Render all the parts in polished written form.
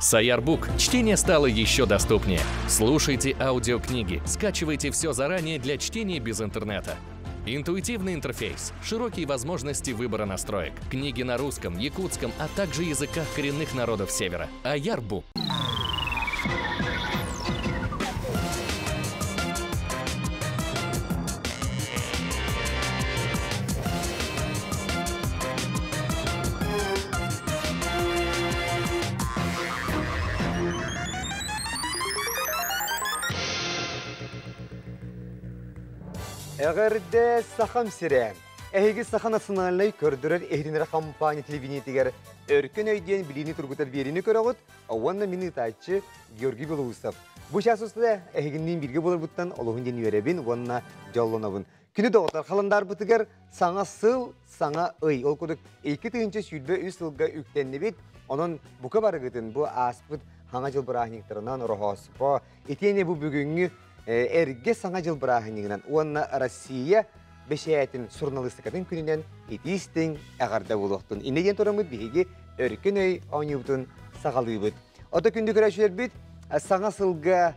Sayarbook. Чтение стало еще доступнее. Слушайте аудиокниги, скачивайте все заранее для чтения без интернета. Интуитивный интерфейс, широкие возможности выбора настроек, книги на русском, якутском, а также языках коренных народов Севера. Sayarbook. Eğerde saham sire, ehegi sahan asınarlay kördürür ehrinere kampanya televizyonetiger örkün öydüyen bilini turgutar birini köreğut, avanla minitaçı Georgi Belousov. Bu şahsızda eheginden bilgi bulur buttan Allah'ın deni örebin, vanna jallanabın. Günü doğutar kalandar butıger sana sıl, sana ıy. Ol kuduk 2 tığınca südbe üst yılga üktenli bit, onun bu kabarı gıdın bu aspıt hana jıl bırahniktarından rohospa. Etiyene bu bugünkü erge sana jıl bırahniktarından vanna Rossiya beşeyetin surnalistikatın gününden etistin ağarda buluktun. İnegen toramıd bihigi örkün öy oynayıbıtın sağalıyıbıt. Ota kündü köreşler bit, sana sılga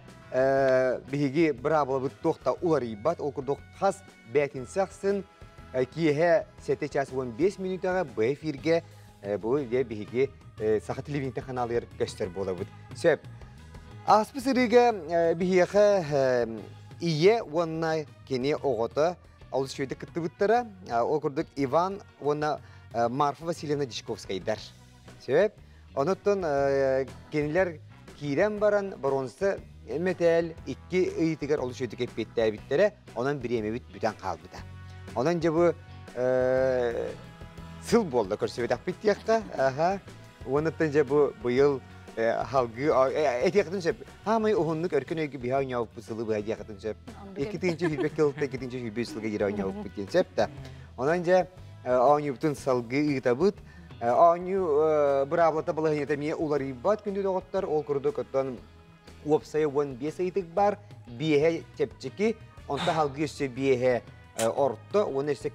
bihigi bravo toqta ularıybat, okurduk has betin saksın kihe 7:15 minutaga bu efirge bu de bihigi saha televizyonda kanallar göster bolabıt. Söp aspı sırıga bihiga iye vanna keni oğota alışverişte kıttıbıttara okurduk Ivan vanna Marfa Vasilyevna Dishkovskaya der. Söp onutun keniler kirem baran baronsa metal 2 ıytigar oluşuyorduk hep bittere onun bir yemebit büten kaldı da. Onunca bu sıl bolda körsövedak bittiyakta. Aha. Onunca bu yıl halgı etiyakatınca hamay ohunluk örkün öykü bir hayn yavuk bu sılı bu etiyakatınca. İkinci hürbek yılda ikinci hürbek sılga yer hayn yavuk bittiyen septa. Onunca aynı bütün salgı ıtabıt. Aynı bravlata balahiyete miye uları bat gündü doğutlar ol kurduk otan Opsaya wan biasa itik bar bihe çepçeki onta halgı işte bihe orta ona işte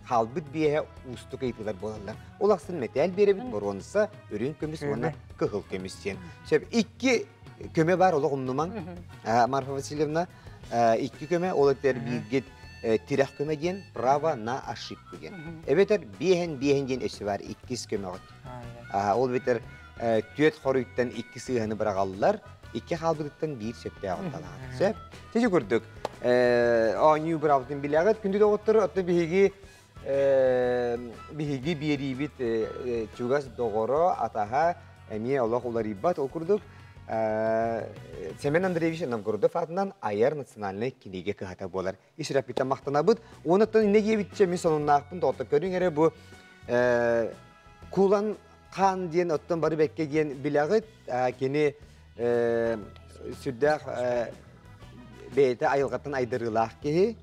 halbit bihe ustuk itiler bolanlar. Olaksın metal berebit boronsa ürün kömüs ona kıhıl kömüsyen. Şep 2 köme var ola umnuman. Marfa Vasilyevna 2 köme olatlar bir git tirah köme diyen prava na aşık diyen. Evet bihen diyen eşi var 2 köme ot. Ol beter tüet horuyttan 2 sığını bırakallar. 2 halbıdıktan bir septe ağıttalar. Sep, teci gördük. Aynı bravdın bilagat, gündü de otur, otur bihigi bir ribit çugas doğru ataha emiye Allah olar ribat okurduk. Semen Andreevich nam gördü fatından ayar nasyonalne kinige kıhata bolar. İşrapita maqtanabıd. Onattan ne gebitçe mi sonuna akpın da otur körün ere bu kulan kan diyen ottan barı bekke diyen bilagat kini süddak beyte ayılgatın aydırılaq ki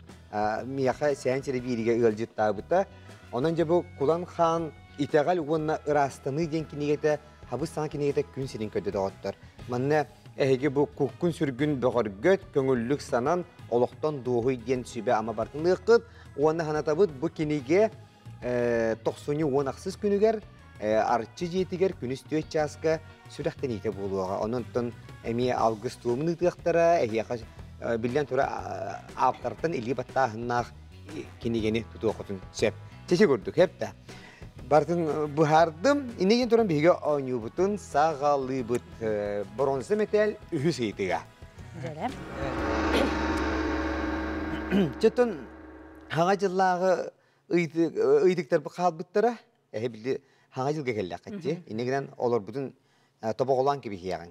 miyaqa sen çere biriga ılcıt tabıta onunca bu kulan xan itegal onna ırastanı den kinigete habız sana kinigete gün senin köde doğuttur manna ehege bu kukkun sürgün boğar göt köngüllük sanan oloqtan doğuy den sübe ama bartınlıqıt onna hana tabıt bu kinige 90 onaqsız günüger artçı jetiger günüs tüet çaska sürekten ite buluğa. Onundan emiye avgustumun ıtıqtara, ehiyaqaş bilden tura avtartan ili battahınaq kinigeni tutu okutun sep. Çeşi gördük hep de. Bartın buhardım, inegen turan bihige oynyu butun sağalı but bronze metal ühüs itiga. Güzel. Çetin hangacıllağı ıydıktar bu kalbıttara, bildi hangacılga kellaqatçı. İnegiden olur bütün topak olan gibi hiyağın.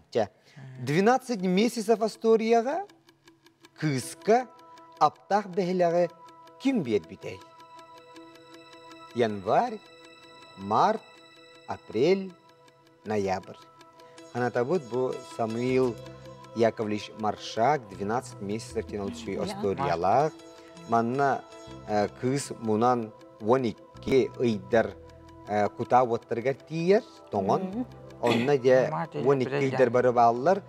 12 месяцев Astoriyaga kıska aptaq behlağı kim biyet bitey? Yanvar, Mart, April, Noyabr. Hanatabut bu Samuel Яковлевич Маршак 12 месяцев тянул Astoriyalar. Manna kız munan 12 ıydar kuta vatırgar tiyer, toğan. Onna de 12 ıydar barı bağlılar.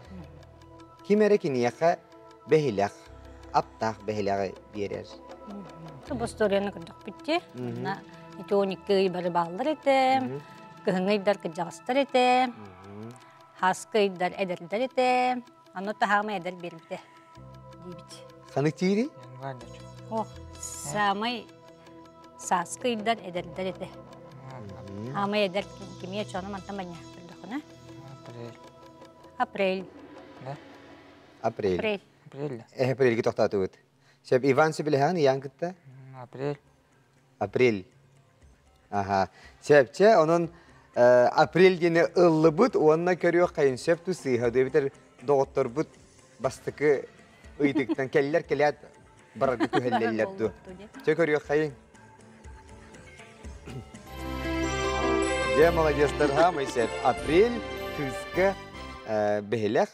Kimere ki niyaka behilak, aptaq behilağı birer. Bu Astoriya'nı kırdık bitti. İti 12 barı bağlılar ete. Kıhıngı ıydar kıcağıstar ete. Haskıydır ederler ete. Anı da hama eder birlikte. Dibit. Kanık tiri? Oh, samay saskıydır ederler ete. Hama eder kimiye çoğunu mantamanya. April. April. April. April. April ki toxtatı öt. Şep Ivan Sibilhan yankıtta? April. April. Aha. Şepçe onun April yine ıllı but, onunla körüyor kayın şep tu siha diye biter doktor but bastıkı ıydıktan keller baradı tu helleller tu. Çe körüyor kayın. Cem alacağızlar ha mı şep April kıskı behelek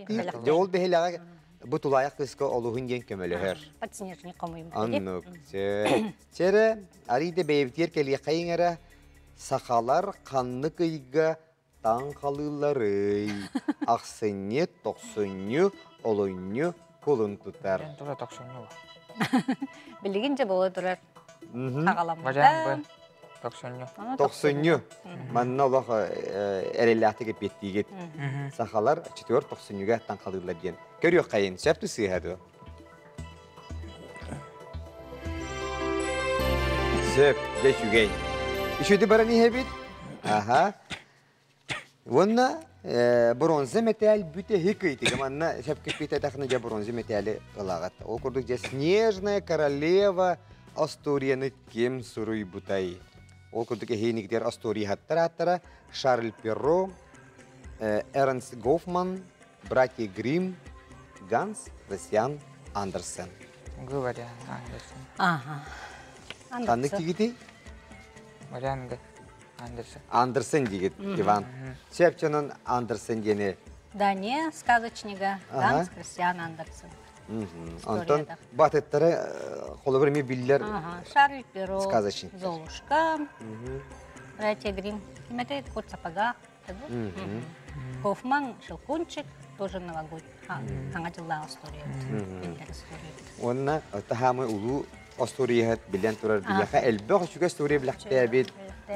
değil. Jol behelek bu tulaya kıskı oluğun gen kömeli her. Подснежник комуйм. Anlık. Çere aride beyvtiyer keliye kayın ara sakalar kanlı kıyga tan kalıları aksınyo toksınyo olunyo kulun tutar. Ben tura toksonyo var. Bilgince böyle durar. Vajan Kagalamada. bu. Toksonyo. Toksınyo. Manna Allah erellahte git bittiği git. Sakalar çıtıyor toksınyoga tan kalılar diyen. Görüyor kayın. Şaptı sihadu. Söp, geç yügeyn. İşte barani hebit. Aha. Вона бронза металл бүте хикыйты. Гаманна шапка пита тахна бронза металле лагат. Ол курдук же снежная королева Асторияны кем суруй бутай. Ол курдук хейниктер Астория хаттара Шарль Перро, Эрнст Гофман, братья Гримм, Ганс Христиан Андерсен. Говоря, Андерсон. Ага. Канны кигити? Вариант Андерсон. Андерсен дигит, Иван. Шепчанын Андерсен дени. Дания сказочника Ганс Кристиан Андерсен. Антон батыттары қолы бір ме биллер Шарль Перро, сказочник. Золушка, братья Гримм. Смотрите, кот в сапогах. Гофман, Щелкунчик, тоже новогодний. Аңатылла история. Онна тахамы улу Астория билен турар бияха элбэх шуга Астория билахтая бит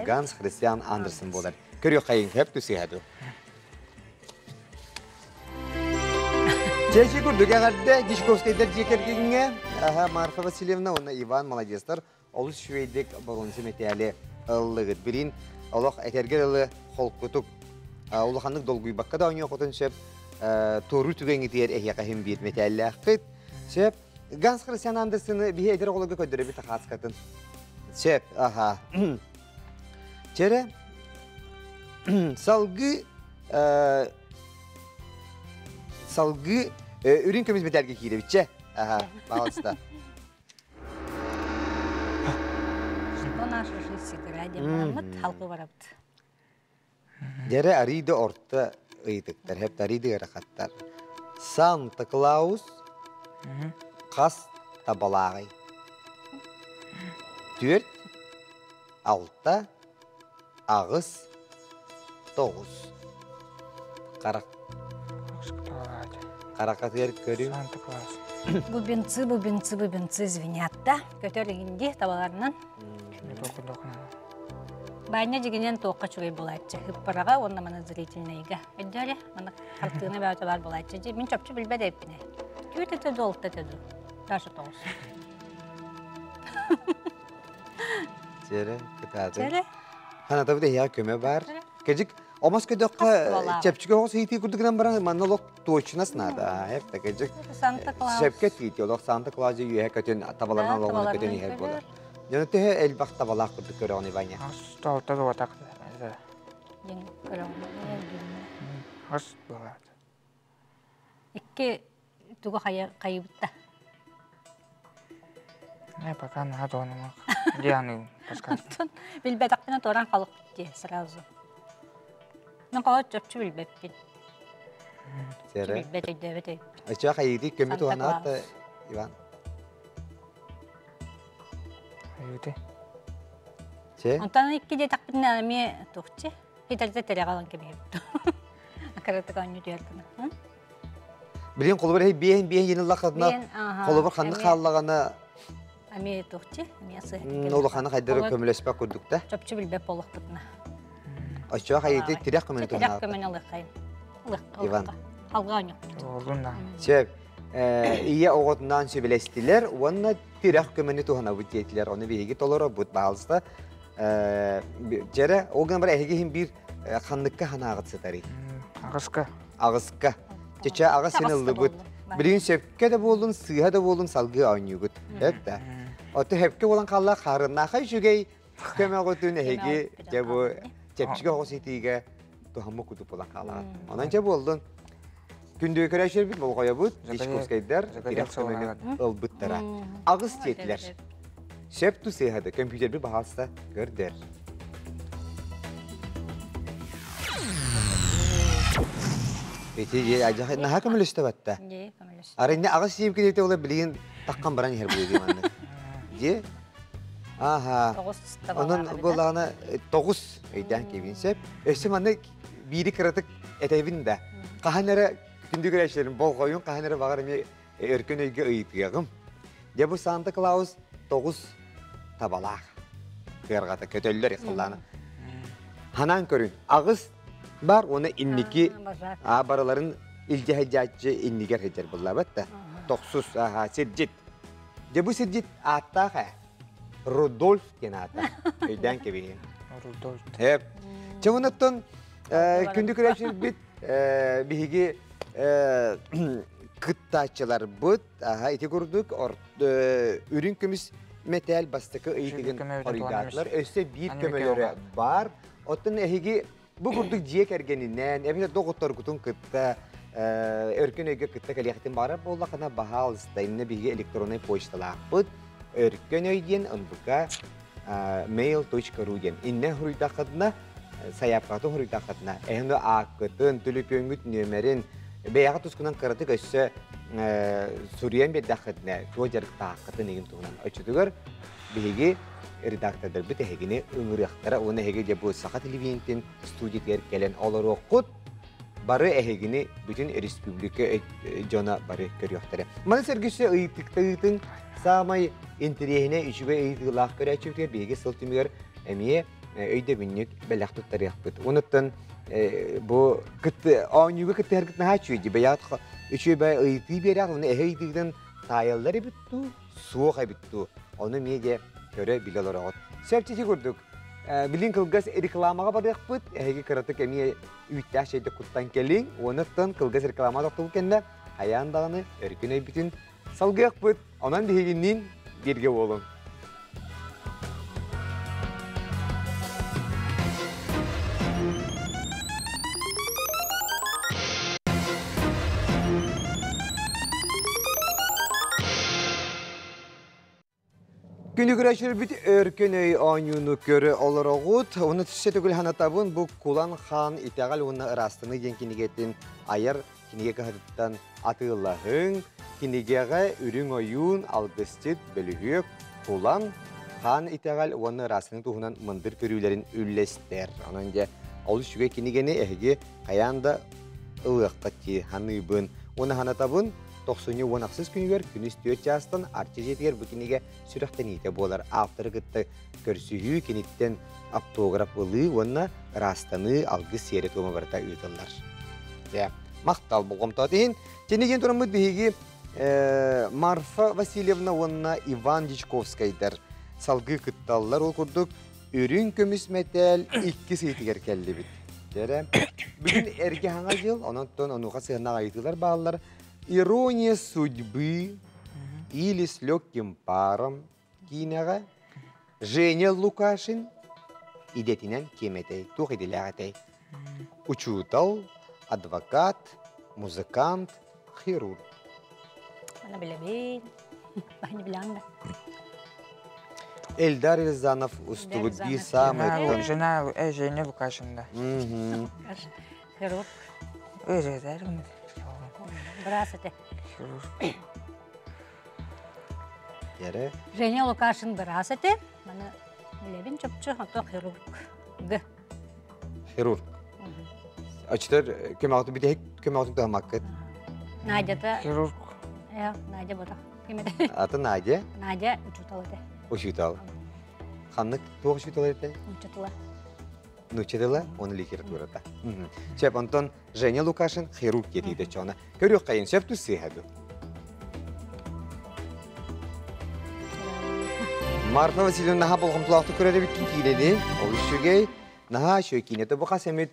Ганс Христиан Андерсен болар. Көрү кайын хеп түсиһаду. Чечи курдук агадда Гишковскайдар жекергенге. Аха Марфа Васильевна, онна Иван молодецтар. Олус швейдик балонсы метали ыллыгыт бирин. Олох этергер холкутук. Улаханнык долгуй бакка да ойнук отын шеп. Тору түгенги тиер эхяка хем бит металли акыт. Шеп Ганс Христиан Андерсен'ı bir eder oğlu köydüre bir takas katın. Şep, aha. Çere salgı ürün kömüz metal gekiyle bitçe. Aha, bağlısta. Что наша жизнь играет, мамат халкы барабыт. Çere arıydı orta ıydıklar, hep arıydı yarakatlar. Santa Claus kas tabalağı. 4, 6, ağız, 9. Каракат yer görüyor. Санта Клаус. Бубенцы звенят, да? Көтерлігінде табаларынан. Şimdi dokun. Байна дегенен тоққа чүгей болайчы. Хыппараға, онна мана зрительнайга. Өйдәрі, мана қартығыны бәуті бар болайчы. Мен чөпчі білбәді еппіне. Күйті тәді олып тәді. Даже тоғыз. Çere, kıtadı. Çere? Hana tabi de ya köme var. Gecik Olmaz ki dakika çepçik olsa hiti kurduktan bana manolog toçnas nada. Hep de gecik. Santa Claus. Şevket gidiyor. Santa Claus'u yühe kötün tavalarına olmanı kötün yühe bolar. Yani te elbaq tavalaq kurduk göre onu banya. Asta da vatak. Yen kırılma. Has bolar. İki tuğu kayıbıtta. Ne bakan hadi onu. Diyanı Паскал. Билбетакпина торан калып кетти сразу. Мен калат жапчу билбеппин. Сера. Билбет өйдөбөт. Ача кайди көмү туанат Иван. Айыты. Че? Антан икки де такпина ме тохче. Хиталте терегалан кемеп. Акарата каню дердин. Билин колу бер биен йенилла кадна. Колу бер ханны халлагана Ами тохче, ами асы. Нолу ханы кайдыр көмөлөспө курдук да. Жапчу билбеп болук бутна. Ача кайди тирек көмөнү Тирек көмөн алык кайын. Иван. Алған yok. Oldun da. Söp, iyi oğutundan söbelestiler, onunla direk kömeni tuhana bud yetiler, onu bir hegi tolora bud bağlısta. Jere, o gün bir hegi bir kanlıkka hana ağıt satari. Ağızka. Ağızka. Çeçe ağa senildi bud. Bilin söpke de boldun, sığha da boldun, salgı aynı bud. Evet de. Otu hepke olan kalla karınna kay şugay köme gotun hegi je bu çepçige hositiga tuhamı kutup olan kalla. Ondan je boldun. Gündüğü köreşir bir bol koya bud, dişkovskaylar, direkt kömeni ılbıttara. Ağız tiyetler. Söp tu sığha da kompüter bir bahasta gördür. Peki, acaba ne hakkı mülüste batta? Ye, kamelis. Arayın ağız yiyip gidip de ola bilin takkan baran yer buluyor diye anne. Je? Aha. Toğuz da Onun bolağına 9 eyden kevinsep. Ösüm anne biri kıratık etevin de. Kahanlara gündü güreşlerim bol koyun kahanlara bakarım ya örkün öyge ıyıtıyağım. Je bu Santa Claus 9 tabalak. Kırgata kötüller yıkıllana. Hanan körün ağız var ona inniki baraların ilce hecacı inniger hecer bulla batta. 9 aha sircit. Je bu sircit atta ha. Rudolf kenata. Öyden keviyin. Rudolf. Hep. Çavunattın gündü güreşir bit bihigi kıttaçılar bud. Aha iti kurduk. Ürün kümüs metal bastıkı eğitigen origatlar. Öste bir kömeleri var. Ottun ehigi bu kurduk ciyek ergeninden. Evde doktor kutun kıtta. Örkün öge kıtta kaliyaktin bara. Bolla kana bahal istayımına bihigi elektronay poçtalar bud. Örkün öyden ındıka mail.ru gen. İnne huruytakadına sayapkatın huruytakadına. Ehinde akıtın, tülüpöngüt nömerin beyağı tuzkunan karatık össe Suriyen bir dakıdına çoğajarık takıtın egin tuğunan açıdıgır. Bihigi redaktadır bit ehegini ıngırıqtara onu ehege bu sakat televizyonun stüdyolar gelen oları okut. Barı ehegini bütün Respublika jona barı görüyorlar. Mana sergisi ıyıtıktığın samay interiyene üçüge ıyıtıqlaq göre çöktür bilgi sıltımıyor emiye öyde binlik belak tuttar yapıt. Unuttan bu kıttı aynı kıttı her kıttı haçıydı. Beyat üçüge bay ıyıtığı bir yak onu eheydiğinden tayalları bittu, soğuk bittu. Onu miyece göre bilalar ağıt. Söpçeci kurduk. Bilin kılgaz reklamaga barı yapıt. Ehegi kıratık emiye üyüttah şeyde kuttan kelin. Unuttan kılgaz reklamaga doktu kende ayağındağını örgüne bütün salgı yapıt. Ondan diheginin birge olun. Günü güreşir bit örküney anyunu göre olarak onu tüsete hanatabın bu kulan han itegal onun arasını yenkinigetin ayar kinige kahırttan atığılahın kinigege ürün oyun algısçıt bölühük kulan han itegal onun arasını tuhunan mındır körülerin üllester. Onunca oluşuge kinigeni ehgi kayanda ılıqatçı hanıbın onu hanatabın 90'ı onaqsız günüger, günüz 4 yaştan artçı jetiger bu kinige sürüqten ite bolar. Aftarı gıtta körsühü kinitten aptograf ılı onna rastanı algı siyere tuğma barıta üyüdüller. Maqtal bu komtatihin. Çenigen turamıd bihigi Marfa Vasilyevna onna Ivan Dichkovskayдар. Salgı kıttallar ol kurduk. Ürün kömüs metal 2 seytiger kelli bit. Bugün erge hangi yıl, ondan onuğa sığına ayıtılar bağlılar. Ирония судьбы или с легким паром кинега Женя Лукашин идетинен кеметей, тухидилягатей. Учутал, адвокат, музыкант, хирург. Bana bile bil. Bana bilen de. Эльдар Рязанов уступит самый... Жена Женя Лукашин'da. Хирург. Öyle der mi? Brasete. Yere. Женя Лукашин brasete. Bana bile bin çöpçü hatta хирург. Хирург. Açtır, kemaltı bir de kemaltı da makket. Nadya da. Хирург. Ya, Nadya bu da. Kimede? Adı Nadya. Nadya uçutalı de. Uçutal. Kanlık, tuğ uçutal ete. Uçutalı. нучедыла, он литературада. Сөп Антон Женя Лукашин хирург кетиде чона. Көрөк кайын сөп түссеһәду. Марфа Васильевна наха болгон плақты көреді біткен кейледі. Ол үшіге наха шөй кейнеті бұқа сәмет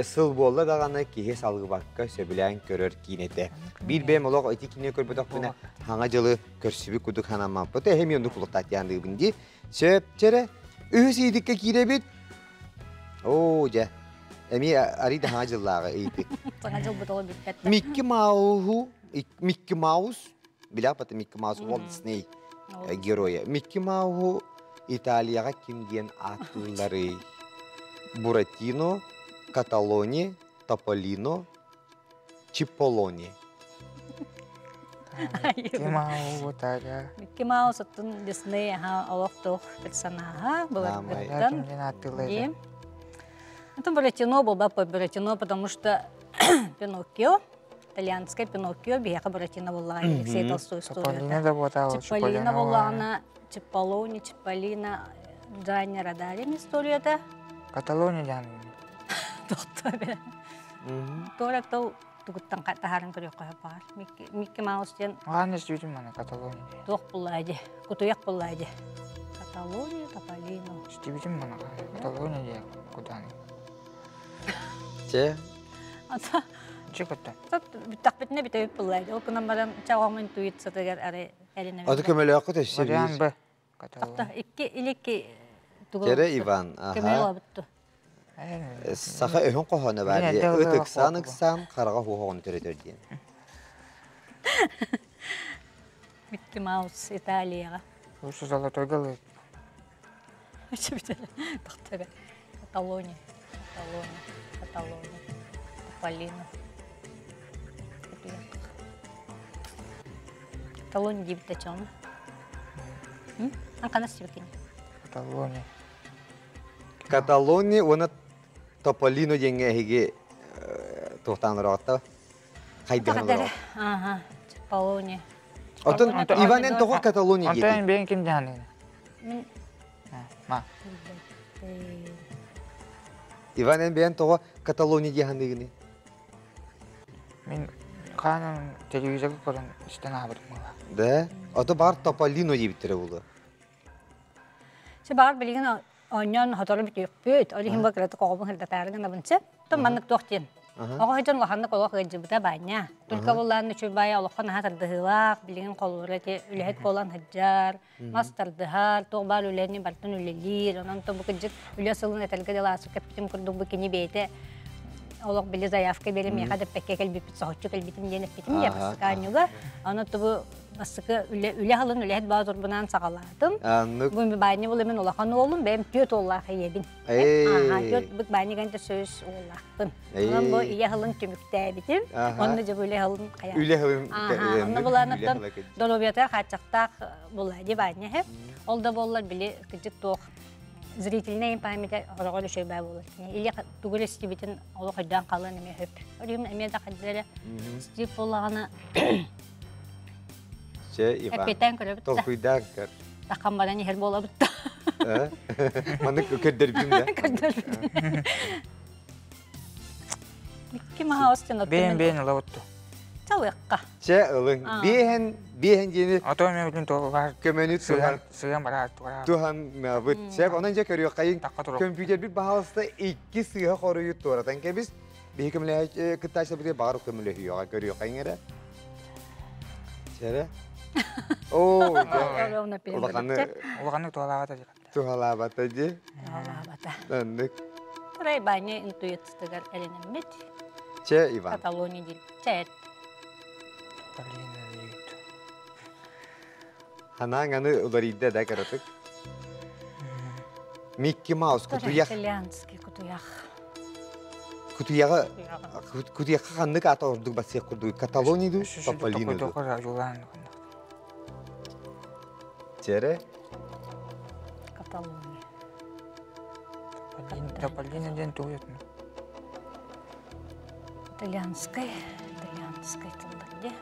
сыл болы дағаны кейе салғы баққа сөбілән көрір кейнеті. Bir бәм олық өте кейне көрбедік бұны хаңа жылы көрсібі күдік ханаман бұты әхем йонды құлықтат яңды бұнды. Сөп чәрі өз едікке кейле бет. О, жа. Әме арыды хаңа жыллағы ейді. Саңа жыл бұтылы бітпәтті. Микки Маус, біләк бәті Микки Маус Уолт Дисней героя. Микки Маус Италияға кемген атылары. Буратино, Каталони, Тополино, Чиполони. Кимау Италия. Микки Маус атын Дисней олықтық персонаға бұлар. Это Буратино был бы Буратино, потому что Пиноккио, итальянское Пиноккио, бияка Буратино была, Алексей Толстой история. Чиполлино была она, Чиполлони, Чиполлино, Джанни Радарин история-то. Каталония Джанни. Доктор. Тоже кто тугуттан катахарын көрөккө бар. Микки Маус ден. Аны сөйдүм мана Каталония. Тох булайды. Кутуяк булайды. Каталония, Тополино. Сөйдүм мана Каталония кудан. Че? Ата. Чекотта. Тақпетне битеп булайды. Ол кунамдан чагамын туйтса дегер аре элине. Ады көмөлө акыт эшсе. Вариант Б. Такта икки илекки тугу. Тере Иван. Көмөлө бутту. Саха өһөн кохона бар. Өтөк саныксан карага хугон төрөдөрден. Микки Маус Италияга. Ушу золотой голы. Тактага. Каталония. Каталония. Тополино. Каталония дибте чона. Анкана стивкин. Каталония. Каталония оны Тополино денге хиге тохтаныракта. Хайдыган. Ага. Тополино. Отон Иванен того Каталония дип. Антон бен ким жаны? Ма. Иванен бен того Каталония дигәндегене. Мен канун телевизорга көрөн иштен абырым. Да? Ото бар Тополино дип битере булды. Се бар билген оньон хатары бит бит. Али хим бакрат кобун хилда тарган абынча. То маннык тохтин. Ага хажан гаханны колок гыжыбыта баня. Только булларны чөбай алыккан хатырдыгылак билген колурати үлехет болан хаджар, мастардыхар, тогбар үлени бартын үлелир, онан то букыжык үлесылын этелге деласып кептим курдук букини бейте. Олок били заявка берем я хадып пекке келбип сохчу келбитим денеп битим я басканюга. Аны тубу баскы үле халын үлехет базыр бунан сагалатым. Бу байны булмен улахан олум бем төт оллах ебин. Ага, төт бу байны ганта сөз оллахпын. Мен бу ия халын төмүктә битим. Онны же үле халын кая. Үле халын. Аны буланыттан долобията хачактак булайды байны хеп. Ол да боллар били кыжык тох. Зрительная память орогол шөй бай болот. Или тугуле стибитин оло хайдан калын эме хөп. Орим эме да хаддере стип болганы. Че Иван. Апетан көрөп. Тохуйдан көр. Такамбадан хер боло бутта. Маны көддөрбүм да. Микки Маус тен Бен лавотту. Чавыкка. Че ылың. Бен жени. Ото мен бүтүн то бар. Көмөнү туган. Сыган барат туган. Туган мабыт. Сеп онан же көрүyor кайын. Компьютер бит баһалыста 2 сыга корую туратан кебиз. Бекемле кытайса бит бар көмөлө хүйөга көрүyor кайын. Чере. О, Улаганны туалабата. Туалабата же. Туалабата. Нандык. Рай баня интуитстыгар эленемет. Че Иван. Каталония дил. Чет. Ханаңаны уларыйда да каратык. Микки Маус кутуяк. Итальянский кутуяк. Кутуяк ханнык ата ордук басык курду. Каталонияду, Тополино. Чере? Каталония. Тополино ден тует. Итальянская тылдырде.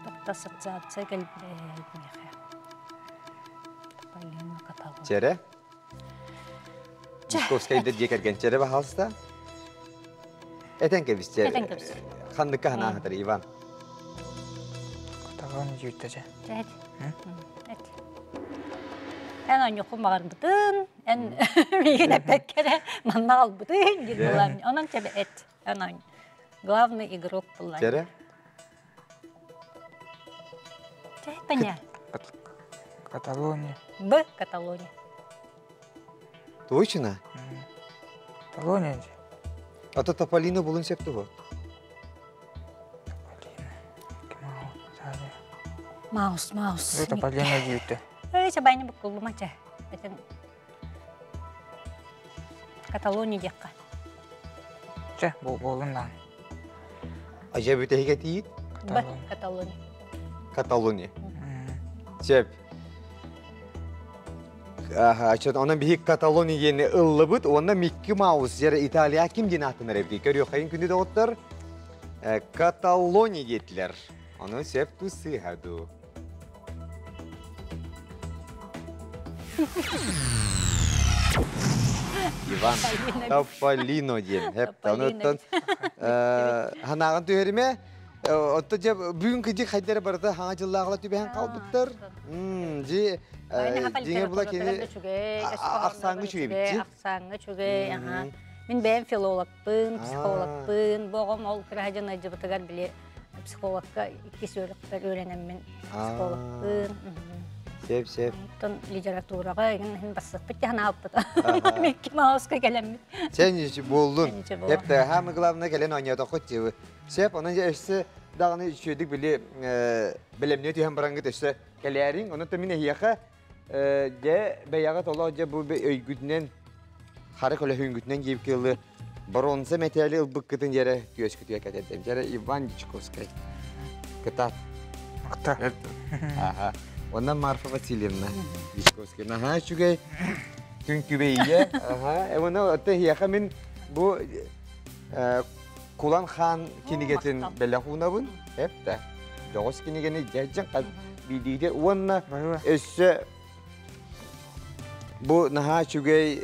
Токта ассоциация келбеймеха. Тополино, Каталония. Чере? Miskovskay'da diye kergençere bahalsta. Eten kebisçe. Eten kebis. Xandıkka hana hatır Ivan. Каталония жүйттәже. Evet. Evet. En ön yokum bağırmadın, en miyine pekkere manna almadın, girdiler. Onun tabi et, en ön. Главный игрок bunlar. Çere? Evet, ben ya. Каталония. Bu Katalония. Точно? Каталония же. Ата Тополино bulun septi bu. Маус. Это Тополино жүйтті. Öyle çabayını bu kullum aça. Bütün Katalония diyekka. Же, болындан. Acaba öteki değil. Bu Katalония. Katalония. Sep. Aha, çat ona bir Katalония yeni ıllıbıt, ona Mickey Mouse yere İtalya kim din atınır evki. Görüyor kayın kündü de otlar. Katalония yetler. Onu sep tu sihadu. Ivan, Topolino diyen. Hep tanıttın. Hanağın tüherime, ottaca bugün kıcık haydere barada hana jıllağıla tübehen kalbıttır. Diğer bula keni aksanı çübetçi. Aksanı çüge. Min ben filologpun, psikologpun. Boğum ol kırahacın acı batıgar bile psikologka iki söylektler öğrenem min psikologpun. Sep. Ton literaturaga hin basıp bitti hana apıta. Mickey Mouse'ka gelemiyor. Sen işi buldun. Sen işi Hep de hem glavına gelen oynuyor da koçu. Sep onun işte dağını şöyle bile bilemniyor diye hem barangıt işte gelerin onu da mine hiyaka de beyagat olaca bu öygüdünden harika öyle hüngüdünden gibi kıllı bronze metali ılbıkkıtın yere göz kütüye katedim. Yere Ivan Чиковскай. Kıtat. Мақта. Aha. Ondan Marfa Vasilyevna Чиковскай. Aha çünkü çünkü beyye. Aha. Ona öte hiyaka min bu Kulan Khan kinigetin belahunabın hep de. Doğuz kinigeni gerçekten kad bildiğinde ona esse bu naha çünkü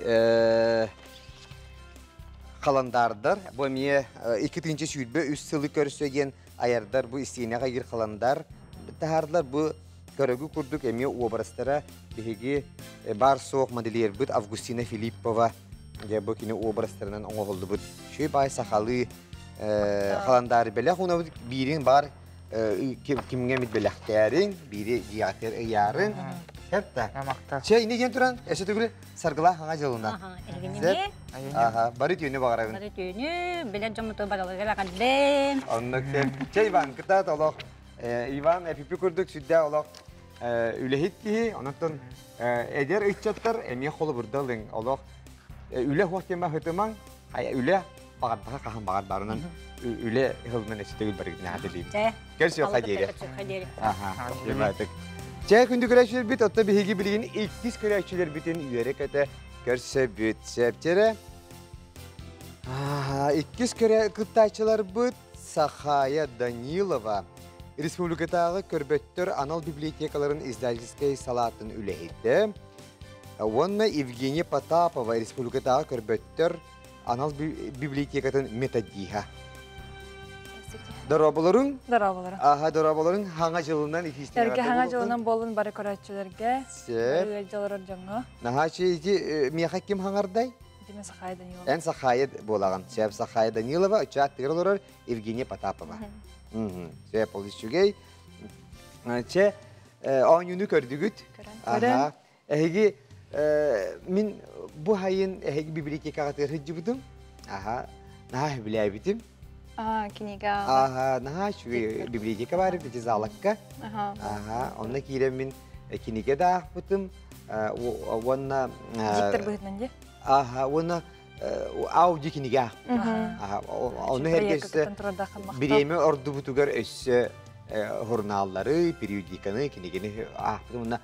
kalandardır. Bu miye ikinci şübbe üstünlük göstergen ayarlar bu isteğine gayır kalandar. Taharlar bu görgü kurduk emiye obrastara bihigi bar soğuk madeliyer bud Avgustina Filippova ya bu kini obrastarından onu oldu bud. Şu bay sakalı kalandar belahuna birin bar kimge mit belahtarin biri diyater yarın. Hep de. Мақта. Şey ne diyen turan? Eşe tügülü sargıla hanga jalına. Aha, elgini Aha, barit yönü bakarın. Barit yönü, bilen jamu tu balaga gelakan den. Ondak şey Ivan kita tolok. Ivan pipi kurduk südde olok. Ülehit ki ondan eder içatlar emiye kolu burdalın olok. Üle hoştema hıtıman hay üle bakat bakat kahan bakat barınan üle hılmen eşe tügül barit ne hadiliyim. Gerçi yok haceri. Aha, yemedik. Çay gündü güreşler bit otta bir higi bilgin ilk diz güreşçiler bitin üyerek öte görse bit sepçere. İkiz güre kıtaçılar bit Sakhaya Danilova. Respublikadağı körböttür anal bibliotekaların izdalciskay salatın ülehiydi. Onunla Evgeniya Potapova Respublikadağı körböttür anal bibliotekatın metadiha. Darabaların? Darabaların. Aha, darabaların hanga yılından ifisine Erge hanga yılından bolun bari koratçılarga. Sep. Jalar jango. Naha şeyci miyaha kim hangarday? Dime Sakhaya Danilova. En Sakhaya bolağan. Sep Sakhaya Danilova, uçak tigirler Evgeniya Potapova. Sep polis çügey. Çe on günü kördügüt. Aha. Ehgi min bu hayın ehgi biblioteka katır hıcıbıdım. Aha. Naha bilay bitim. Kiniga. Aha, naha şu biblioteka var bir cezalakka. Aha, onunla kiremin kiniga da bıtım. Ona Diktir bıhıtınca. aha, ona avcı kiniga. Aha, onu herkese birimi ordu butugar össe hurnalları, periodikanı kinigini ah, buna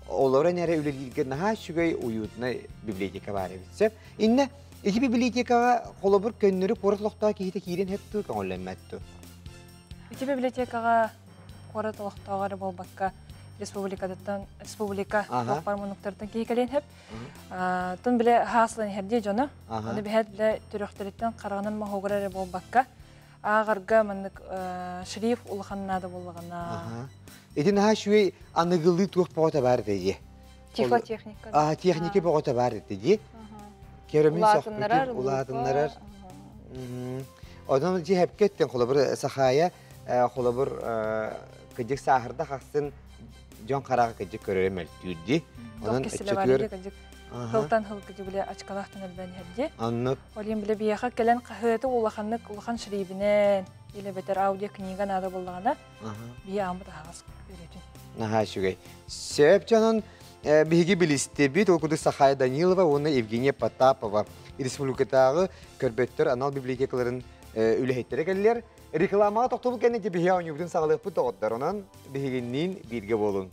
onlara nere ülelikte naha şu uyutna biblioteka var bir inne İki biblioteka kolabur könleri portloqta kihite kirin heptu kanollanmattu. İki bibliotekaga korat olaqtağarı bolbakka республика Ага. тоқпар мұнықтардан кейкелен хеп. Тон біле хасылын херде жоны. Ага. Оны бәхет біле түріқтереттен қарағынан мағуғырары бол баққа. Ағырға мұндық шриф ұлғаннады болғана. Эти наха шуй аныгылы тух пота бар деди. Тифлотехника. Техники пота бар деди. Керемин Улатыннарар, улатыннарар. Одан жи хеп кеттен холобыр сахая, холобыр кыжык сахарда хаксын жон карага кыжык көрөрөмөл түдди. Тоқ кесілі бар еді кәдік. Хылтан хыл кәдік біле ачқалақтан әлбән херде. Аннык. Олен біле бияқа кәлін қағыты улахан шрифінен, или бетер аудиокнига нады болғана, бия амыда ағыз үйретін. Наха шугай. Сеп жанын биги билисти бит окуду Сахая Данилова, оны Евгения Потапова. Республикатагы көрбөттөр анал библиотекаларын үлехеттері келілер. Рекламаға тоқтылы кәнеке бихия ойнубудың сағылық бұт оғыттар. Онан бихигіннен бірге болын.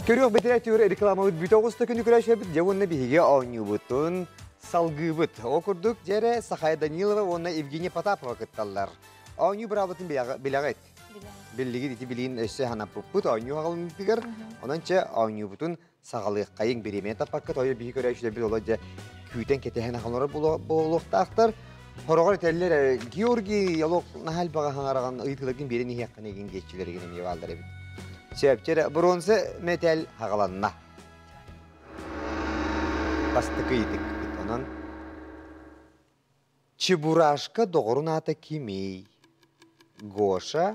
Көріқ бітірі әтеуір рекламабыт бүт оғысты күні күрәші біт, жауынны бігеге ауыны бұтын салғы бұт. О күрдік жәрі Сахая Данилова, онына Евгения Потапова күтталар. Ауыны бір абытын біліғайт. Білігі деті білігін өсі хана бұт, ауыны ғалын бігір. Онан че ауыны бұтын сағалық қайын беремен таппаққыт, ойы бігі күрәші біт олай жа күйтен кетеген ақылары болуқтақтар. Хорағар етелілер Георгий ялоқ нахал баға хаңараған ұйтылығын берені хияққан еген кетшілері мевалдары біт. Сөптері бронзы метал хағаланна. Бастықы едік біт онан. Чебурашка доғырын аты кемей. Гоша,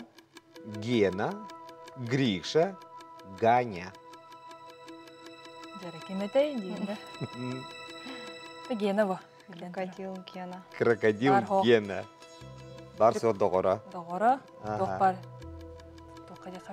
Гена, Гриша, Ганя. Жәрі кеметей дейінді. Гена ба. Крокодил Гена. Крокодил Гена. Бар сол доғыра. Доғыра, доқпар.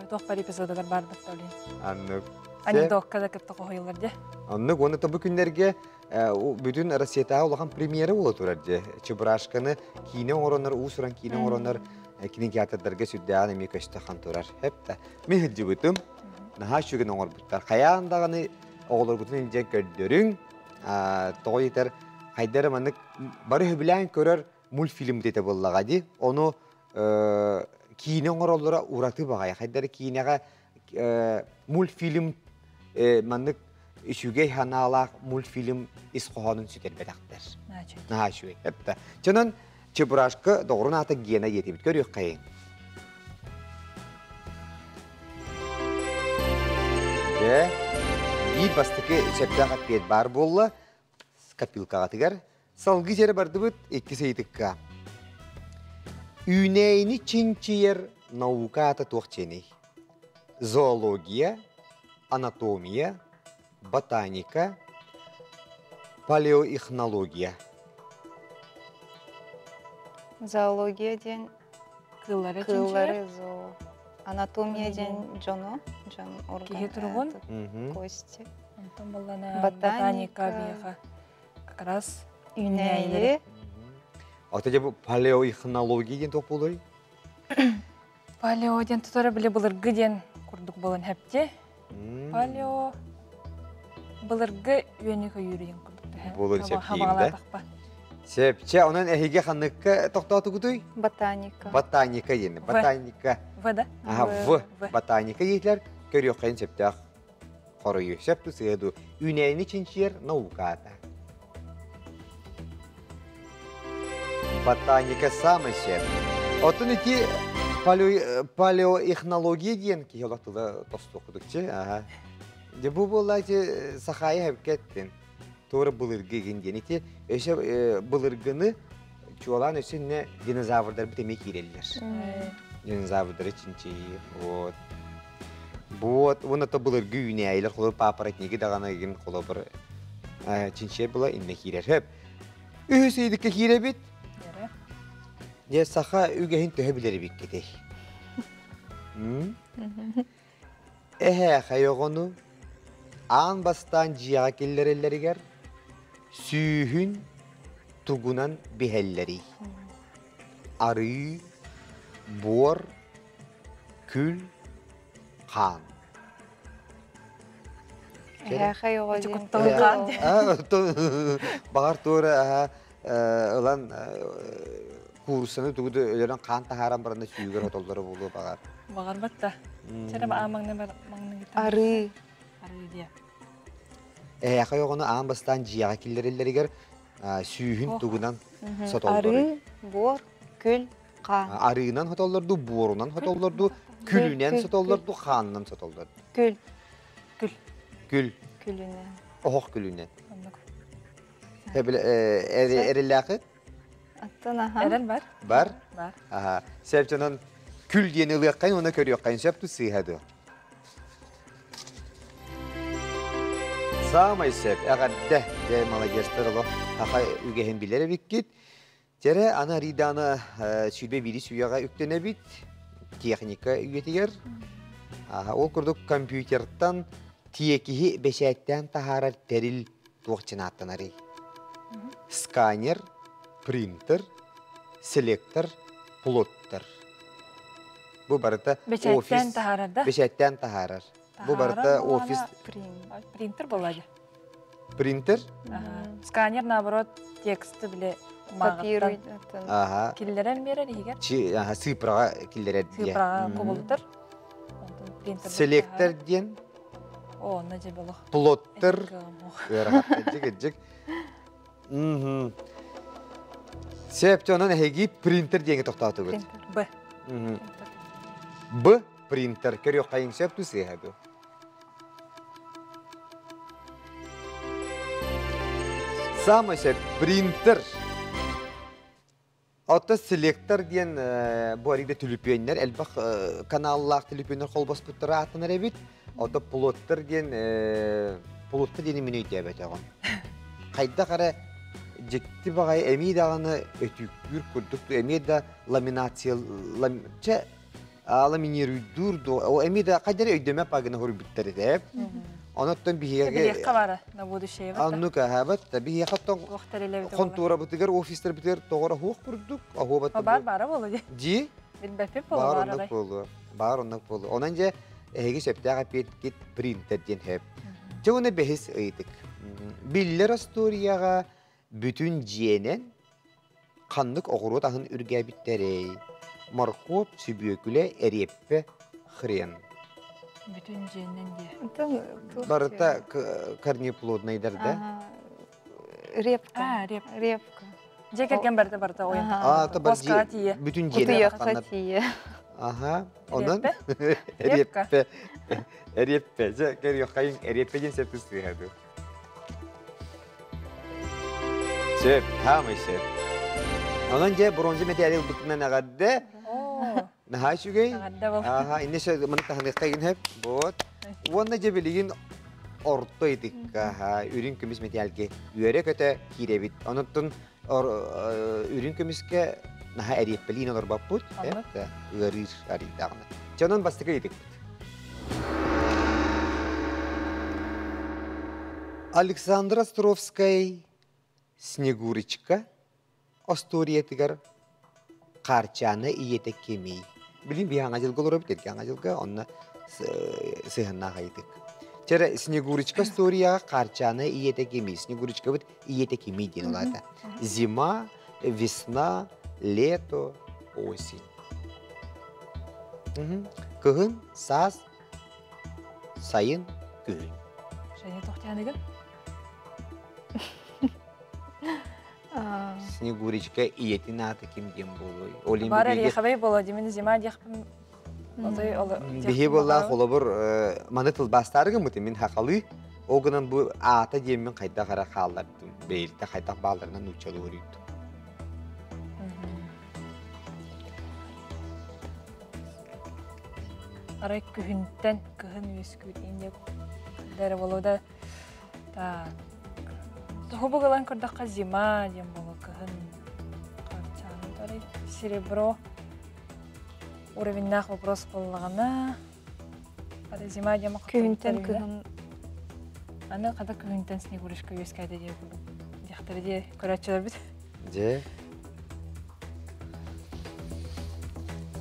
Тоқпар эпизодығар бардық дәулен. Аннык. Анекдотқа кепті қойылырды. Аннык, оны табы күндерге бүтін Россиятағы олаған премьері ола тұрарды. Чебурашканы кейінен оранар, ұсыран кейінен оранар, кейінен театрдарға сүддіған әме көшті қан тұрар. Хепті. Мен хүлді бұтым. Наға шүген оңыр бұттар. Қаяндағаны оғылыр бұтын енжен көрдерің. Тоғы етер қайдары манық бары хүбілән көрер мультфильм деді болағады. Оны кейінен оралдыра ураты бағай. Қайдары кейінеға мультфильм манық үшугей ханалақ мультфильм исқоғанын сүтер бәдақтар. Наға шуй. Чонан Чебурашка доғырын аты Гена етебіт көрек қайын. Бейт бастықы сөптіға пет бар болы капилкаға тігер. Салғы жері барды бұд, екі сейдікка. Үнейні чинчиер наука аты тоқчені. Зоология, анатомия, ботаника, палеоихнология. Зоология ден Кыллары кыллары зоо. Анатомия ден жоно, жон Кеге тұрғын? органы, кости. Антон болана Ботаника. ботаника бияға. Как раз Үнәйі. Ата жабы палеоихнология ден тоқ болой? Палеоден тұтары біле бұлырғы ден құрдық болын әпте. Палео бұлырғы үйенеге үйрейін құрдық. Болын сәпкейімді. Сәпче, онын әйге қаныққа тоқтаты күтүй? Ботаника. Ботаника ені. Ботаника. В, да? В. Ботаника етлер көрек қайын сәптіғ қорыйы. Сәпті сүйеду. Үнәйіні чинчер науката. Ботаника самый сәп. Отын еті палеоихнология дейін ки олақтылы тосты оқыдықчы. Бұл болайты сақайы әбкеттін. Тоғыры бұлырғы генден еті. Өші бұлырғыны чуалан өсіне динозаврдар бітеме керелілер. Динозаврдары чинчейі. Вот. Оны та бұлырғы үйіне әйлер қолы папаратнеге дағана еген қолы бір чинчей бұла инне керер. Өсі едікке кере бет. Я саха үгәһин төһәбиләре бик кетей. Хайогону ан бастан жига келләреләргәр сүйһүн тугунан бихәлләри. Ары, бор, күл, Kaan. Эһэ його Эти ден. кутталган. Бағар туыры ылан курсыны тугуду өлөрөн kaan тахаран барында сүйгөр отолдары болу бағар. Багар батта. Чара ба амаңны гитар. Ары. Ары дия. Эһэ йогону аан бастан жияга киллерелеригер сүйүн тугунан сотолдары. Ары, бор, күл, қа. Арыынан сотолдорду, буорунан сотолдорду, күлүнен сотолдорду, хаанынан сотолдорду. Күл. Күл, Күлүнен. оһох күлүнен. Оннук. Эрелләкы Аттан аха. Эрен бар. бар. Бар. Аха. Сәпчанан күл диен ылыаккайын, оны көрüяккайын сәпту сыйхады. Самай сәп, әғадді, дәй малагерстер олы, ақа үгәхен білері біккет. Тәрі ана риданы сүйбе бері сүйяға үктене бит, техника үгетігер. Ол күрдік компьютертан тиекіхи бәшәттен тахарар тәріл туақчынаттан арай. Сканер, принтер, селектор, плоттер. Бұл барыта Бәшәттен офис... тахарарда? Бәшәттен тахарар. Бұл барыта офис... Принтер болады. Принтер? Сканер, наоборот, тексті біле мағыттан. Копируй. Аха. Киллерен берер, егер. Сыпыраға килдерет дия. Сыпыраға кобылдыр. Селектор ден, О, на же было. плоттер. Жик. Септонан әйгі принтер денге тоқтауты көт. Б. Б принтер. Көрек қайын септу сейхаду. Самый сеп принтер. Отта селектор ден bu arada tülüpüyenler, elbaq kanallar tülüpüyenler kolbas pıttara atınır ebit. Отта plotter ден plotter дені меню дебет ағын. Қайда қара жекті бағай әмей дағаны өтүккүр күрдікті, әмей да ламинация, ламинируйдурду, о әмей да қайдар өйдеме пағына хұры біттері деп. Онаттан бігеге... Тегелек қабары, на будущее. Аннука хабат, бігеге қаттан контура бітігер, офистер бітігер тоғыра хуқ күрдік. Бар болу. Жи? Билбәпеп болу бар. Бар оннак болу. Онан же әйгі сөптәға петкет принтер ден хеп. Жоғыны бәхіс өйдік. Биллер асторияға бүтін жиенен қандық оғыру тағын үрге біттәрей. Марқоп, сүбөкілі, әреппе, хрен. Бүтін жиенен де. Барыта корнеплоднайдарда. Репка. Репка. Жекерген барда ойын. Оскара тие. Бүтін жиенен Утуяққа тие. Аха, онан Репка. Әреппе. Кәрі қайын әреппеден сәпті сүйхады. Сөп, хамай сөп. Онан же бронзы материал бұтынан ағадды. Нахай шүгей? Ағадда бол. Аха, инне сөз мұны тағыныққа ген хеп. Вот. Онна же білігін орто едік. Аха, үрін көміс материалге үйері көті кейребет. Онаттың үрін көміске наха әреппелейін олар бап бұд. Үйерір аридағына. Жонан бастықы едік. Александра Островская Снегурочка Осториятыгар қарчаны иеті кемей. Білін бі аңа жылғы олар бітер, аңа жылғы онына сығынна қайдық. Чәрі Снегурочка Осторияға қарчаны иеті кемей. Снегурочка бұд иеті кемей ден олады. Зима, весна, лето, осень. Күгін, саз, сайын, күгін. Және тоқтияныгын? Снегурочка иетин аты кимден болой. Бар әріқабай болу, демені зима дейқпін. Бихи болла қолабыр маны тыл бастарығы мұты мен хақалы. Оғынан бұл ата деммен қайда қара қалдардым. Бейлді қайдақ балдарынан ұчалы өрейді. Арай күхінттен, күхін өскүйден деп дәрі болу да. Тұхы бұғылан күрдіққа зима дем болу күхін қарчаны дарай. Серебро уровеннақ вопрос болғана. Зима дем Күхінттен күхін. Аны қада күхінттен Снегурочка өскәді деп болу. Дектері де көрәтшілер біт. Же.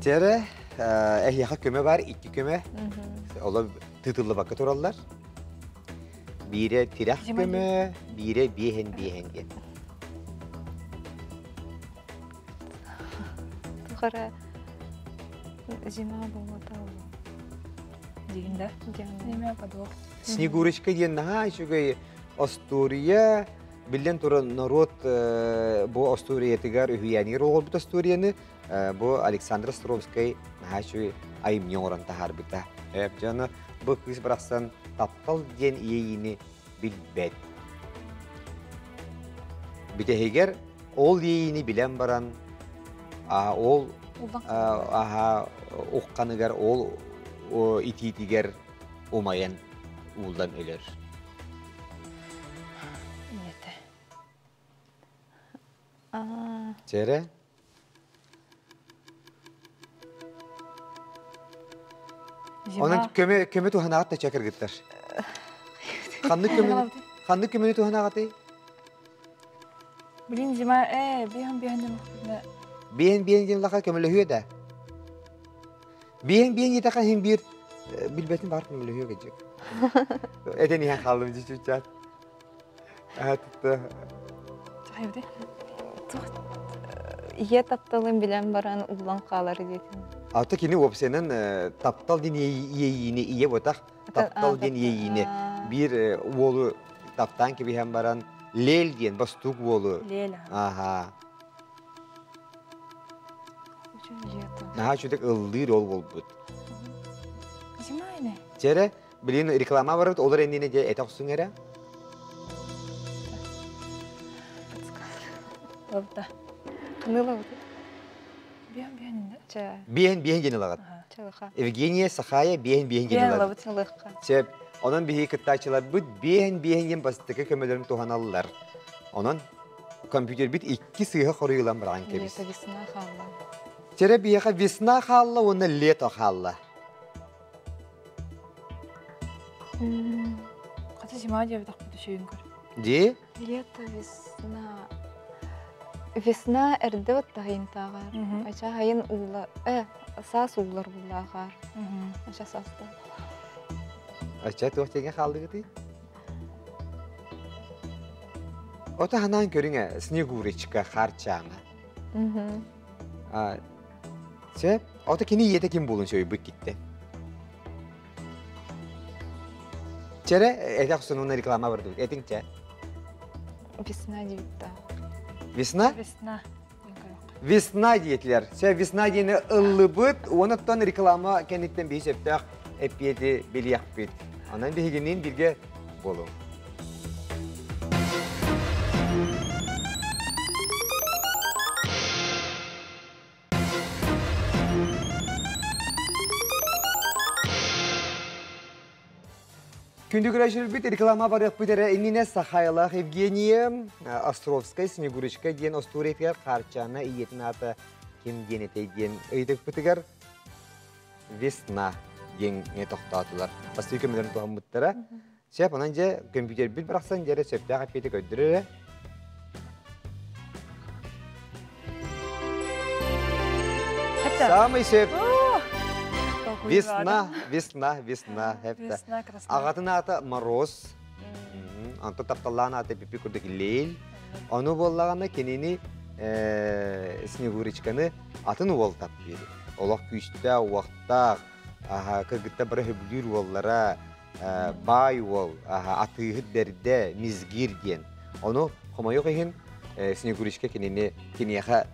Тері, әйяқа көмі бар, 2 көмі. Ola tıtıllı bakı torallar. Bire tirak göme, bire bihen gen. Тухара зима болмата ол. Дегенде. Неме подвох. Снегурочка диен наха шугай Астория билен тура народ бу Астория тигар үхияни рогол бу Асторияны бу Александр Островский наха шугай айымнёран тахар бита. Жана бу кыз брахсан таптал диен иейини билбет. Битегер ол иейини билен баран ол оққаныгар ол ититигер умаян улдан өлөр. Нете. Чере? Onun köme tuhanagat da çakır gitler. Kanlı kömeni tuhanagat ey? Блин, зима, бихан демек. Bihen diyen laka kömeli hüye de. Bihen yetakan hem bir bilbetin var kömeli hüye gelecek. Eden ihan kaldım cücücet. Tuttu. Haydi. Ие тапталын билен баран улан калар дейтин. Artık yine opsiyonun taptal din yeyini iye botak. Taptal din yeyini. Bir oğlu taptan gibi hem baran lel diyen bastuk oğlu. Леля. Aha. Очень жета. Naha çocuk ıldır ol olbut. Зима не. Çere bilin reklama var olur endine de etaksun era. Добда. Кыныла вот. Бихан инде. Ча. Bihen gene lagat. Чалыха. Evgeniya Sakhaya bihen gene Бихан lagat. лабыт. Чалыха. Çep onun bihi kıttaçılar bu bihen gen bastıkı kömelerin tohanalılar. Onun kompüter bit iki sıyha koruyulan bırakın kebis. Лето весна халла. Çere biha visna khalla onu leto khalla. Ката зима деп тақпыды шүйін көр. Di? Лето весна. Весна эрде вот тагын тагар. Ача хайын улла. Сас уллар буллагар. Ача саста. Aşağı tuhçegen kaldı gidi. O da hanan görüne Sneguriçka harçana. Çep o da kini yete kim bulun şöyle bu gitti. Çere edak sonuna reklama vardı. Etince. Весна девита. Visna? Весна. Visna diyetler. Şey visna diyene ıllıbıt. Onu ton reklama kendikten bir septak. Epiyeti biliyak bit. Anan bihiginin bilge bolu. Күндік рәшір біт реклама барық бітері иніне Сахайлах Евгения Островская Снегурочка ден Остуретгер қарчаны иетін аты кем денетей ден өйдік бітігер Весна ден не тоқтатылар. Басты көмелерін туған бұттыра. Шеп, онан же компьютер біт бірақсан жері сөпті қапеті көйдірі. Самый сөп. Весна. Hep de. Весна красна. Ağatın adı Moroz. Anta taptalağın adı pipi kurdaki Leyl. Onu bollağına kendini Sneguriçkanı atın ol tapıyor. Olaq güçte, vaqtaq, kırgıtta bir hüblür ollara, bay ol, atığı derde, mizgir diyen. Onu kuma yok ehin Sneguriçka kendini kiniyaha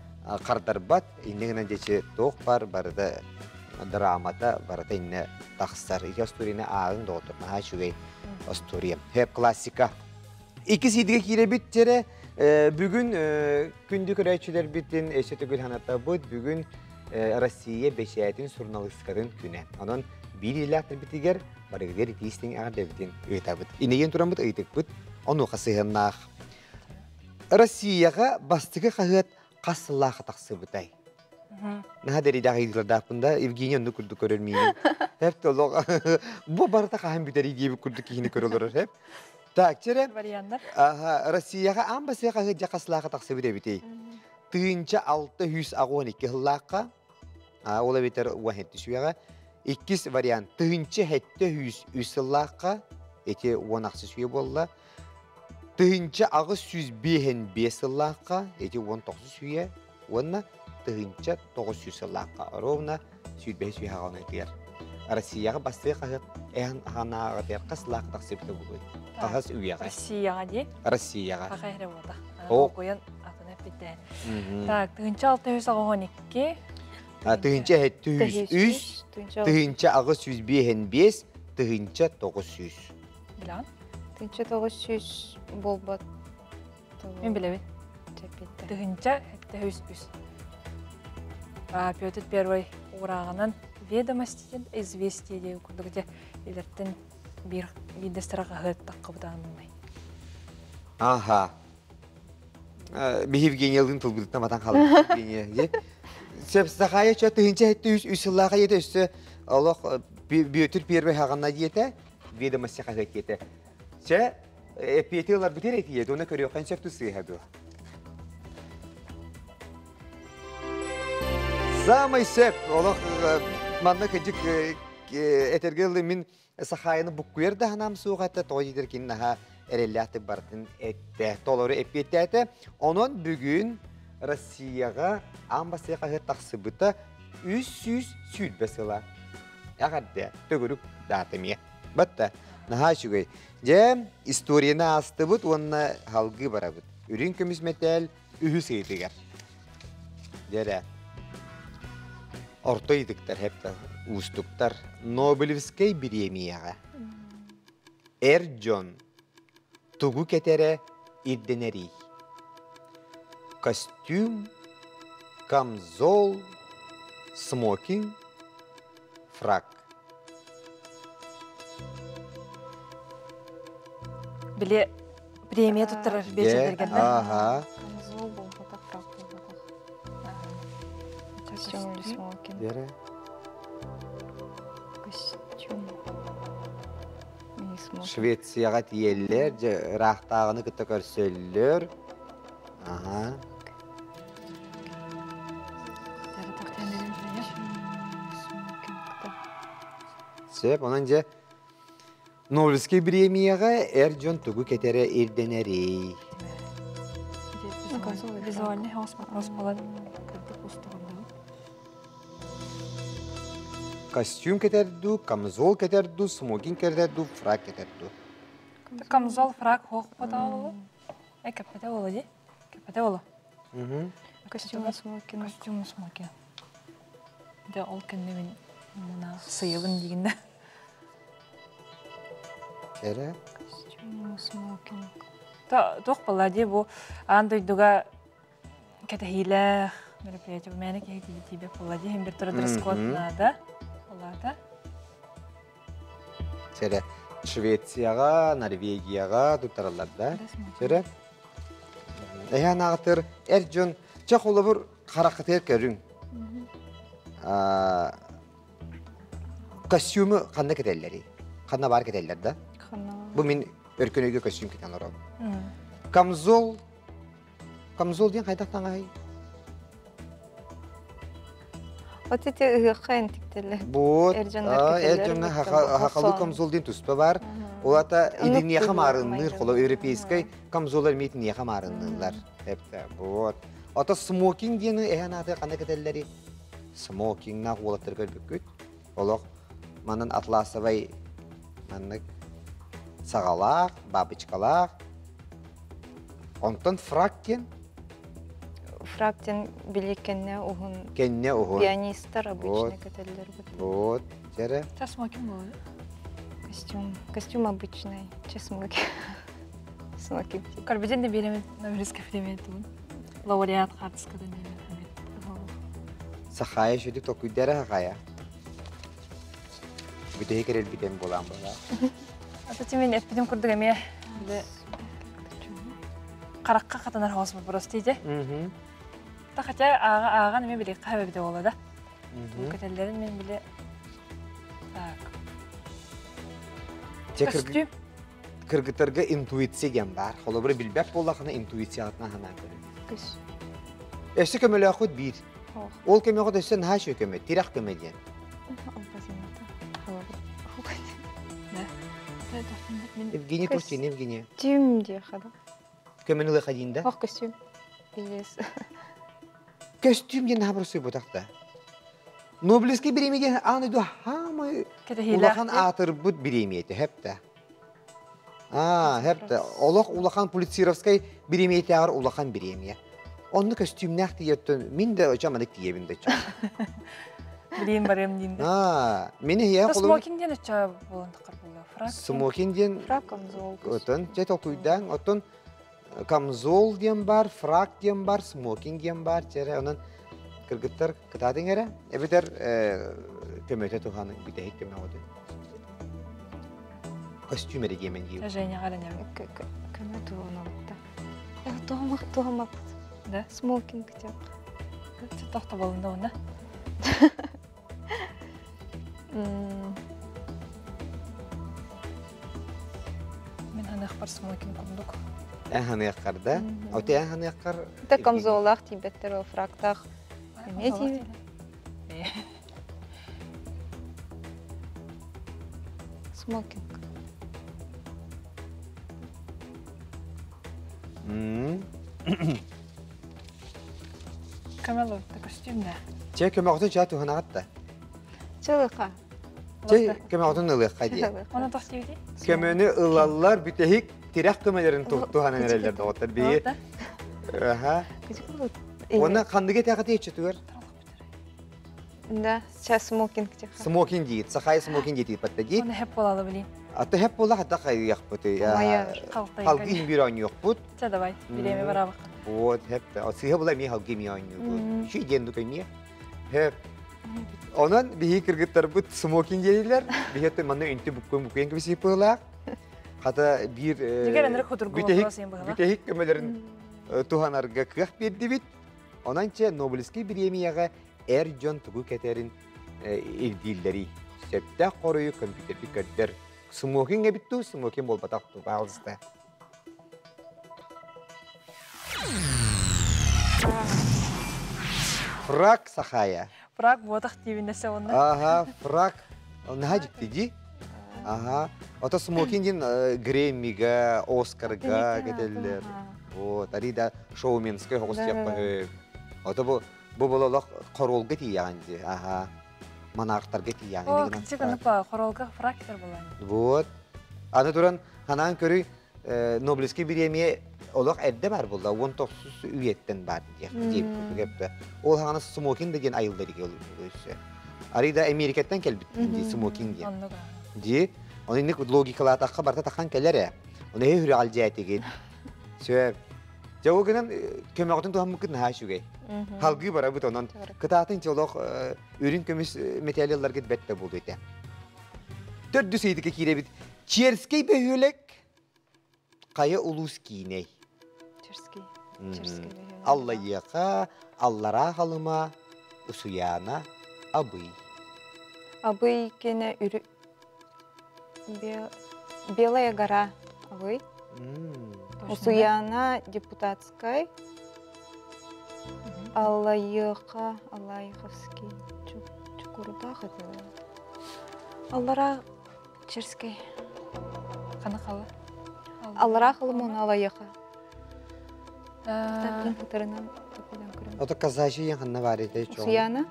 qardarbat, inneğine geçi toq barda dramada barda inne taqsar. İki asturine ağın doğdur. Naha şugay asturiye. Hep klasika. İkisi de kire bittere. Bugün kündük rayçılar bitin eşete gülhanata bud. Bugün Rusya beşayetin surnalistikadın güne. Onun bir ilahtır bitiger. Barıgıder itistin ağda bitin ıtabıt. İneyen turamıt ıйtık bud. Onu qasıhannaq. Rusya'ga bastığı qahıt qasıllağı taqsı butay. Nah dari dahil dapında Evgenya onu kurdu görülmeyin. Hep tolok. Bu barda kahim biteri gibi kurdu ki yine görülür hep. Tak çere. Варианттар. Rusya'ga ambasya kahıt qasıllağı taqsı butay bitey. Tığınca 600 ağon iki hıllaqa. Ola biter vahid düşüyaga. İkis variant. Tığınçı hette üsüllaqqa, eti onaqsı suya bolla. Tığınçı ağı süz bihen besillaqqa, eti 19 suya. Onna tığınçı 900 sillaqqa. Ровно süz behe suya hağına etiyar. Россияға басты қағып, ән ғанаға дер қысылақ тақсепті бұлы. Қағыз үйеға. Россияға де. Россияға. Қағайры бода. О. Оқойын атына бітті. Так, тығынчы 612. Тығынчы әт 200, тығынчы ағы сүз бейін 5, тығынчы 900. Білан? Тынчы 900 болбат. Мен білебін. Тығынчы 200. Петр Первый урағынан ведомостен известие де күндігіде елерттен бір видестіраға ғырттақ қыбыдағынмай. Аха. Бейхевген елдің тұлбылықта матан қалып. Сәпсақайы ча тығынчы әтті үсіллаға еді үсті Аллах Петр Первый хағанна дейті, ведомости қағыт еді. Сә петелар бітер еті еді, оны көрі оқан сәпті сыйхаду. Самый сәп, Аллах манна кәжік әтергелі мен сақайыны бұқ көрді ғанам суғатты, тоғы жедер кейін наға әрелләті бартын әтті, толары әппетті әті. Onun бүгін Россияға амбасы қағыт тақсы бұта 300 сүлбесіла. Яғарды, төгірік датымия. Бәтті, наға шүгей. Же историяны асты бұд, онына халғы бара бұд. Үрін көміз мәтәл үхі сейдігер. Дере. Орта едіктер хепті ұстықтар Нобелевскай премияға. Эрджон тугу кетері ирденери. Костюм, камзол, смокинг, фрак. Біле премия тұттырар бейшедергенді. Ага. Камзол болбата, фрак болбата. Костюм или смокинг. Дере. Костюм. Или смокинг. Швецияға тиелер, рақтағыны күтті көрсөллер. Ага. Сеп, онан же Нобелевский премияға Эрджон тугу кетері ирденери. Визуальный хоспалады. Костюм кетерду, камзол кетерду, смокинг кетерду, фрак кетерду. Камзол, фрак, хоқ бота олы. Кәппеті олы де? Кәппеті олы. Костюм, смокинг. Костюм, смокинг. Де ол кәнде мен мұна сыйылын дегенде. Дере. Костюм, смокинг. Тоқ бала де бұл андойдуға кәтәхейлі мероприятие. Мәні кәйті тебе бала де. Хем бір түрі дресс-код нада. Оларда. Дере. Швецияға, Норвегияға тұттараларда. Дере. Әйән ағытыр, Эрджон, чақ олы бір қарақытер көрің. Костюмы қанна кетелері? Қанна бар кетелер да? Бұл мен өркөнөйге костюм кетен ұрам. Камзол. Камзол дейін қайдақтан ағай? Вот эти ұйыққа әнтіктелі. Бұд. Эрджондар Эрджонна хақалы камзол дейін тұспа бар. Олата идің неға марынныр, қолы европейскай камзолар мейтін неға марыннылар. Бұд. Ата смокинг дейін әйән аты қана кетелері? Смокингна олаттыр көрбік көт. Олық, манын атласывай, манын сағалақ, бабычқалақ. Онтан фрак кен? Фрактен биликенне угун. Кенне угун. Пианистар обычно кетелер. Вот, жаре. Ча смокинг болды? Костюм. Костюм обычный. Че смокинг? Смокинг. Карбеден де беремет Нобелевская премия туын. Лауреат қартысқадан беремет. Сахая шөдік токуйдары хақая. Бүдей керел бітен болан бола. Ата темен әппеден күрдік әме. Қараққа қатанар хауыз бұл бұрыс дейді. Та қатя ағаған әме біле қабы біде олады. Бұл көтелерін мен біле... Костюм. Кыргытырға интуиция ген бар. Қолы бірі білбәк болақына интуиция атына ғана көрі. Кыз. Әсі көмелі ақыд бір. Ол көмеғыд өсі наға шө көмет, тирақ көмеден. Евгения Турчин, Евгения. Тим де хада. Көмін ұлы қадейін Ох, костюм. Билес. Костюм ден хабар сөй бұтақта. Ноблеске біремеген аңыду хамы Кете улахан хилахты. атыр бұд біреметі, хепті. Хепті. Улахан полицировскай біреметі ағыр улахан біреме. Оны костюм нәқті еттін, мен де жамадық дейбінде чам. Билейін барем деймді. Мені хия қолым... Смокингден үтча болын тақыр болы. Фрак. Смокингден... Фрак камзол. Отын, жет оқуйдан, отын камзол дем бар, фрак дем бар, смокинг дем бар, жері, онын кыргыттар кытадың әрі, әбетер көмөте тұғаның бітейік көмі оды. Костюм әрі кемен дейіп. Женя ғалян яғы. Көмө туғын олықта. Туғамақ. Да? Смокинг тек. Тоқта болында онда. Мен анық бар смокинг құндық. Әханы яққарда. Оте әханы яққар... Та камзолақ тибеттер о фрактақ. Не тибет? Смокинг. Камело, та костюм да. Че көмі оғытын жа тұғын ағытта. Чылықа. Че көмі оғытын ұлыққа де. Оны тоқты еуде? Көміні ұлалар бүтәйік тирек көмелерін тұғанын әрелерді оғыттар бейі. Оны қандыға тәғіті етші тұғыр? Да, сейчас смокинг тек. Смокинг дейд, сақай смокинг дейд бәтті дейд. Оны хеп болалы білейін. Аты хеп бола хатта қайы яқ бұты. Халғы ең бір ойын жоқ бұд. Че давай, билеме барабық. Вот, хеп. Сыға бола мен халғы ең ойын бұд. Шүй ден дүкай ме? Хеп. Онан бейі кіргіттар бұд смокинг дейділер. Бейетті манны үнті бүккен кібісі бұлақ. Қата бір... Дегер әнірі құдырғы вопрос ең бұғыла. Бүтәйік көмелерін туғанарға қық берді бит. Онан че Нобелевский премияға әр жон тұғы кәтерін елдейлері. Сәпті қорыйы компьютерді көддер. Смокинг әбітту, смокинг бол батақты бағылысты. Фрак сақая. Фрак ботақ дейбіндесе оны. Фрак. Наға жікті ди? Ота смокингден Грэммиға, Оскарға кәтелілер. Тарида шоуменскай хоғыс яппа. Ота бұл болалақ қоролға тияғанды. Монархтарға тияғанды. О, күтсек ұнықпа, қоролға фрактер болайын. Вот. Аны тұран, ханан көрі Нобелевский премия олақ әрді бар болды. 19 үйеттен бар дейіпті. Ол хағаны смокинг деген айылдары келді. Арида Америкаттан кәлбітті смокинг де. Оны нек логикалар таққа барта таққан кәлері. Оны үйірі алжай теген. Сөп. Жауы кінен көмеғытын туған мүмкін хашугай. Халғы бара бұт онын. Кытатын жолық үрін көміс материалдар кет бәтті болды еті. Төрді сейдікі кейде біт. Черскей бөхілік қайы ұлыс кейіней. Черский. Алла еқа, аллара қалыма, ұсуяна, абый. Абый кені үрі... Белая гора. Абый. Усуяна депутатскай. Аллайықа, Аллайықовский. Чукурда қадылы. Аллара Черский. Қаны қалы? Аллара қылым оны Аллайықа. Ота казажы ең қанна бар еді. Усуяна?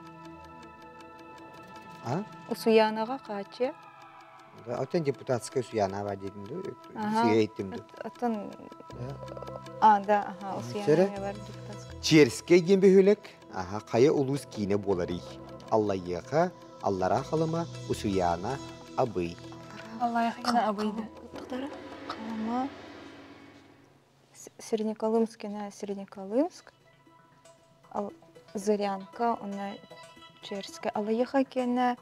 Усуянаға қачы? Оттен депутатская суяна бар дедімді. Сиге еттімді. Оттен... Да, усуяна бар депутатская. Черскей ден бөхілік, қайы ұлыс кейіне болары. Аллайыға, аллара қалыма, усуяна, абый. Аллайыға кені абыйды. Қалыма... Среднеколымск, Среднеколымск. Зырянка, она Черская. Аллайыға кені...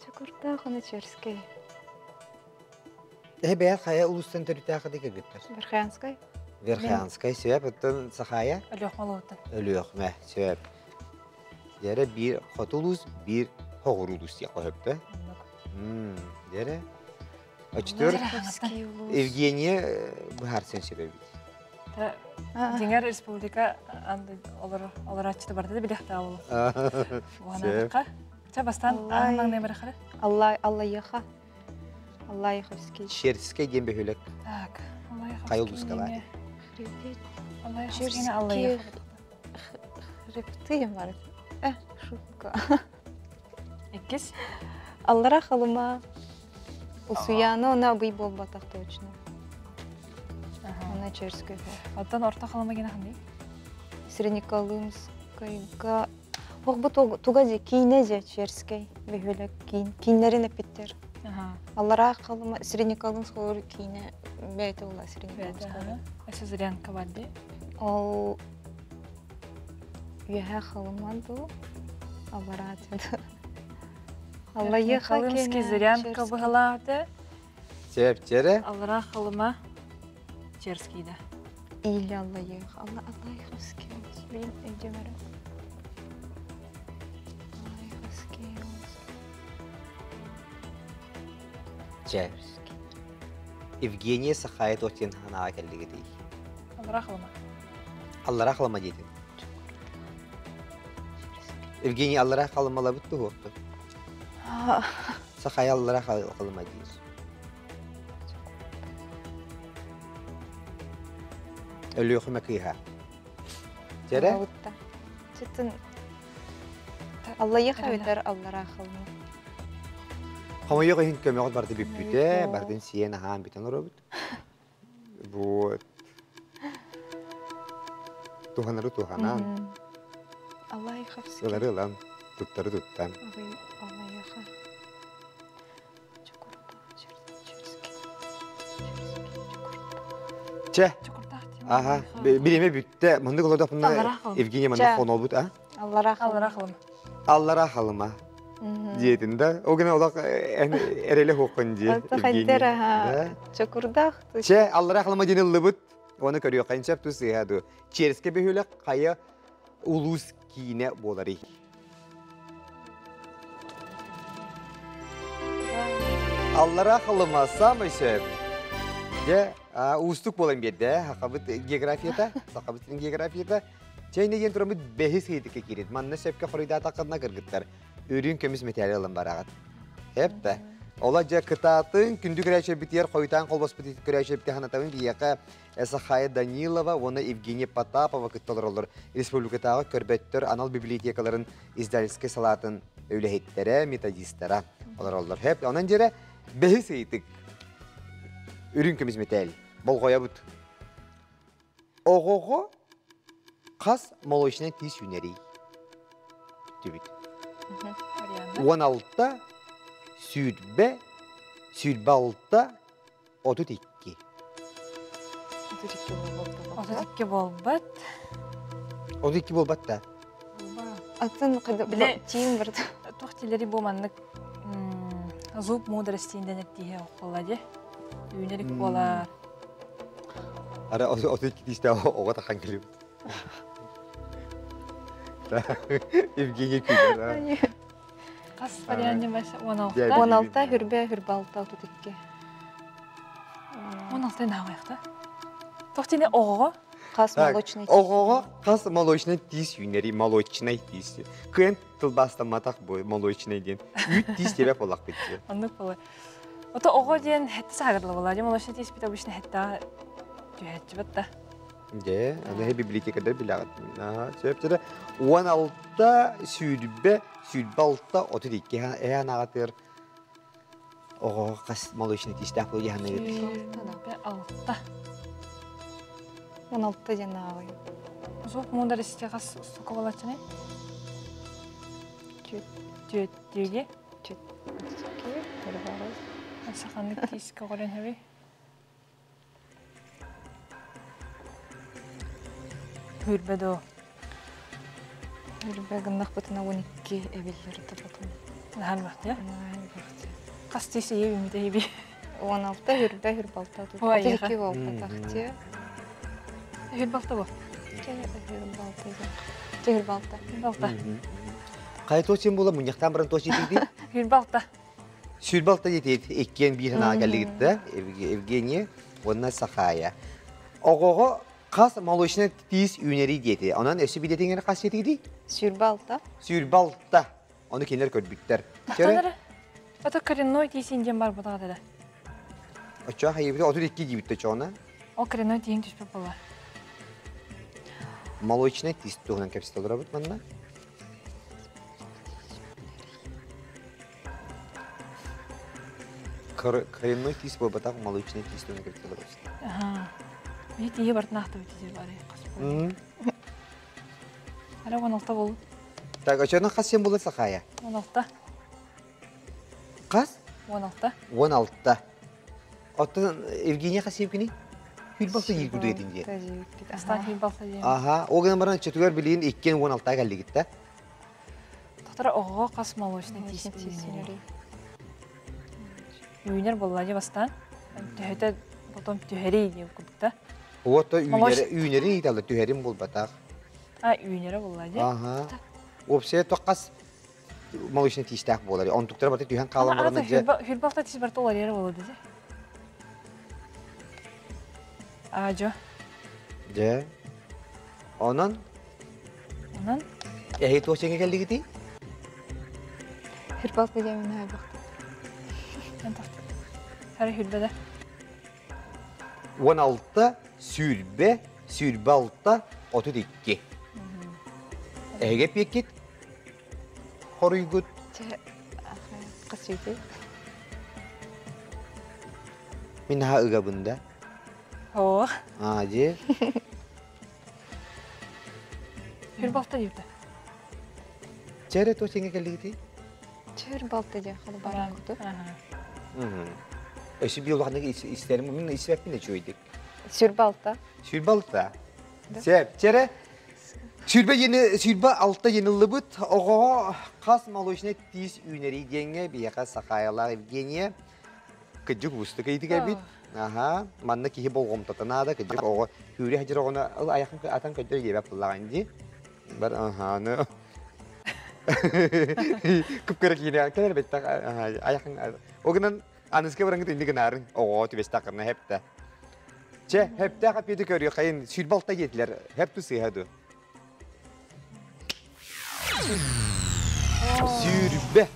Чукурдақ, она Черская. Бәр қайы ұлыстан түрітақы декі күттір? Верхянская. Верхянская, сөйіп, өттін сақая? Өліқ малы өттін. Өліқ, мә, сөйіп. Дәрі бір қот ұлыс, бір қоғыр ұлыс дек қойыпты. Дәрі. Өчтір, Евгения бұхарсын сөйіп. Деңер республика олар ачыты барды да біліқті ауылы. Оғанадыққа. Ча бастан аңның нәмірі қары? Алла яха. Алла яховский. Черская ден бөхөлек. Так. Кайыл дұсқа бар. Черский. Хребты бар. Шутка. Иккис. Аллара халыма. Усуяны она бый болбатақ точно. Она черская. Оттан орта қалама гена қандай? Среднеколымскайга. Ох, бұл тугази кейнезе черский. Бөхөлек кейнерін әпеттер. Аллара қалыма Среднеколымск олар кейне бәйті ола Среднеколымск. Әсі зырянка барды? Ол үйәе қалымаду Аллара атеді. Алла еха Қалымский зырянка бұғалады. Септері. Аллара қалыма черскийді. Или Алла еха. Алла еховский. Блин, әйде бәрі. Алла еховский. Черский. Евгения Сахает отен ханаға кәлігі дей. Аллара қалыма. Аллара қалыма дейді. Евгения Аллара қалымала бұтты хоқты. Сахай Аллара қалыма дейір. Өлі өқіме күйға. Жәрі? Алла еха өтер Аллара қалыма. Қамайы қойын көмеғыт барды біп бүті, бардын сиен ағам бітен ұры бұд. Вот. Туханары туханан. Алла еховский. Олары ұлан, тұттары тұттан. Алла еха. Че? Аха, білеме бүтті. Мұнды қолады бұнда Евгения мұнда қон ол бұд, а? Аллара Аллара қалыма. Аллара қалыма. Диетін да. О күні олақ әрелі хоқын де. Қайдер, аха. Чокурдақ. Че, Аллара қалыма дені ұлы бұд. Оны көріе қайыншап тұсы яду. Череске бөхілі қайы улус кейіне болары. Аллара қалыма самы шеп. Де, ұстық болын берді, хақабыт географията, сақабыттың географията. Чайнеген тұрамыд бәхес кейдікі кереді. Манна шепке құрыйда тақырына кіргіттер. Өрін көміс метеория алын барағат. Хепті. Ола жа кытатын күнді күрәші бітер, қойтан қолбас бітер күрәші бітер ханатауын бияқы Сахая Данилова, оны Евгения Потапова күтталар олар. Республикатағы көрбеттер анал библиотекаларын издаліске салатын өліхеттері, методистері олар олар. Хеп, онан жері бәхес кейдік. Үрін көміз метәл. Бұл қоя бұд. Оғоғы қас молочынан тез үнерей. Түбіт. 16-та сүрбе 6-та 32. 32 болбат. 32 болбат та. Атын қайда тиін бірді. Тоқтелері болманлық зуб мудростейінден әттейе оқылады. Үйнерік болар. Ара 32 дейсті оға таққан келіп. Евгения күйлер. Қас варианты бәсі 16-та. 16-та хүрбе хүрбалта 32. 16-та не қойықты? Тоқтене оғығы? Қас молочный. Оғоға қас молочный тез үнерей, молочный тез. Күн тұлбастаматақ бой молочный ден. Үт тез тебе болақ бетті. Анық болай. Ота оғы ден хәтті сағырлы болады. Молочный тез бет обычно хәтті түйәтчі бітті. Де, аны библиотекада билағат. Сөптері 16-та сүрбе 6-та 32. Әйән ағатыр. Оғы қас молочный тестақ бұл яғына еді. 6-та. 16-та ден ағай. Зоқ мұндар істе қас сұқы болатшыны? Түйет. Сақанлық тескі қорен әбей. Хүрбеді о. Хүрбе ғындақ бұтына 12 әбелері тұпатын. Нағал бақты, қас тесі ебі мүді ебі. 16-та хүрбе хүрбалта 32 болта тақты. Хүрбалта бұл? Хүрбалта. Қай тосын бола, мұнияқтан бірін тосы етейді? Хүрбалта. Сүрбалта етейді, еккен бірін ағалығытты, Евгения, онына Сахая. Оғоғы қас молочный тез үнері деді. Онан өсі бедетіңері қас етейді? Сүрбалта. Сүрбалта. Оны кенлер көрбіттер. Ата коренной тейсинден бар бұда деді. Açığa hayırlı 32 gibi de çoğuna. Ол коренной тейін түспеп болар. Молочный тист туğundan kapsita olur abut bana. Коренной тист bu batak молочный тист tuğundan kapsita olur. Ага. Бейт ие бартынақты өтеде бар. Ара 16 болу. Так, açığına kaç sen bulursa kaya? 16. Kaç? 16. 16'da. Otan Evgeniya kaç sevgini? Hülbalsa yirgüdü edin diye. Астан хил балса дейм. Aha, o gün bana çötüger bilin ikken 16'a geldi gitti. Тотара оғо қас молочный тейсіп. Үйнер болла же бастан. Түйеті потом түйері дейм күдікті. O da üynerin italı tüherin bul batak. А, үйнері болла же. Aha. Opsiye toqas молочный тистак болар. Ontuklara batı tühen kalanlarına je. Хил балса тейсіп барты олар ері болады же. А, жо. Je. Onun Онан ehit o çenge geldi gitti. Хирбалты жемін хай бақты. мен тақты. Сәрі хүлбеді. 16 sürbe 6 32. Ege pekit. Horuygut. Қысыйды. Minha ıgabında. О, Ha je. хүл балта дейбді. Çere to çenge geldi gitti. Хирбалты же халы баран күті. Eşi bir yolda isterim. Bunun isveppin de çoğuydik. Сүрбалта. Sürbe 6. Sep, çere. Sürbe 6'da yenildi bit. Oğa kas молочный тиз üyneri denge bir yaka sakayalar Evgeniya. Kıcık usta kaydı gelbit. Aha, manna ki bolgom tatanada kıcık oğa hüri hacır oğuna ayakın atan kıcık gibi yapılan Bar aha ne. Kıpkırık yine kadar betak ayakın. O günün anıska barangı indi gınarın. Oğa tübestakırına hep de. Hep de kapıyı görüyor kayın sülbalta yediler. Hep tu sihadu. Sürbe.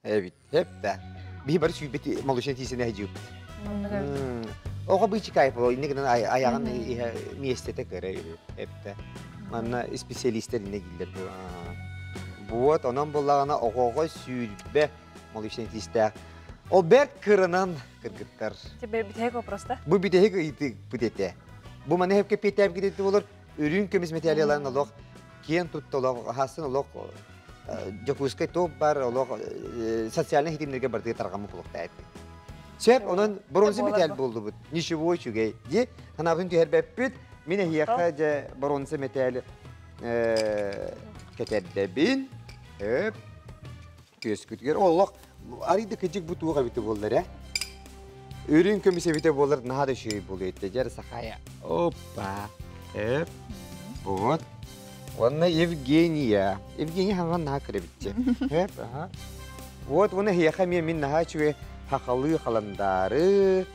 Evet, hep de. Bir barı sürbe молочный tisine hacı. Oğa bir çıkayıp o indi gınan ayağın miyestete göre hep de. Manna spesyalistler ine gider bu. Bu onun bullağına oğa sürbe молочный tisler. O berk kırınan kırgıtlar. Тебе битек просто. Bu bir de hep pütete. Bu mana hep kepetep gidetti olur. Ürün kömüz materyallarına olaq. Kiyen tuttu olaq, hasın olaq. Jakuskay top bar olaq. Sosyalne hitimlerge bardığı tarqamı bulaq da etti. Sep onun bronze metal buldu bu. Nişivo çüge. Di hanabın tüher beppüt. Mine hiyaka ja bronze metal keteddebin. Hep köskütger olaq. Arıydı kıcık bu tuğla biti bollar. Ürün kömüse bite bollar naha da şey buluyor. Tecer sakaya. Hoppa. Hep. Вот. Ona Evgeniya. Evgeniya hangi naha kere bitecek. Hep. Aha. Вот ona hiyakamiye min naha şüve hakalı kalandarı.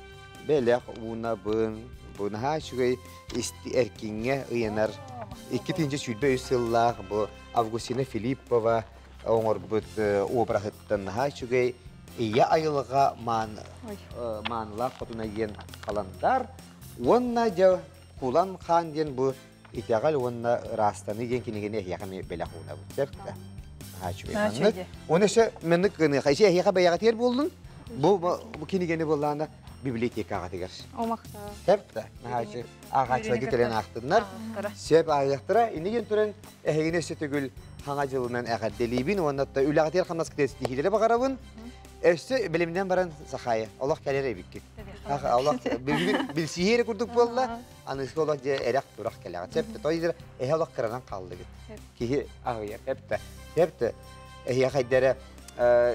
Belek una bın. Bu naha şüve erkinge ıyanar. İkinci sülbe üsıllah bu Avgustina Filippova. Оңор бут обрахыттан наха чугай ия айылга манла котуна ген каландар. Онна жа кулан хан ден бу итягал онна растаны ген кинегене яхами белахуна бу септа. Наха чугай ханны. Онеше менник гыны кайсы яха баягатер болдун. Бу кинегене болланда библиотекага тегер. Омақта. Септа. Наха чу агачла гителен актыннар. Сеп аяктыра инеген турен эхегене сетегүл Hanga жылынан әғат делейбін, онатта үлағатер қамнас кітесті хилері бағарабын. Өсті білімден баран сақайы. Олақ кәлері бікке. Олақ білсиері күрдік болда, анысқы олақ же әрек тұрақ кәлеға. Сәпті тойдыр, әйе олақ қыранан қалды кет. Кейі ағыя, сәпті. Сәпті, әйе қайдары,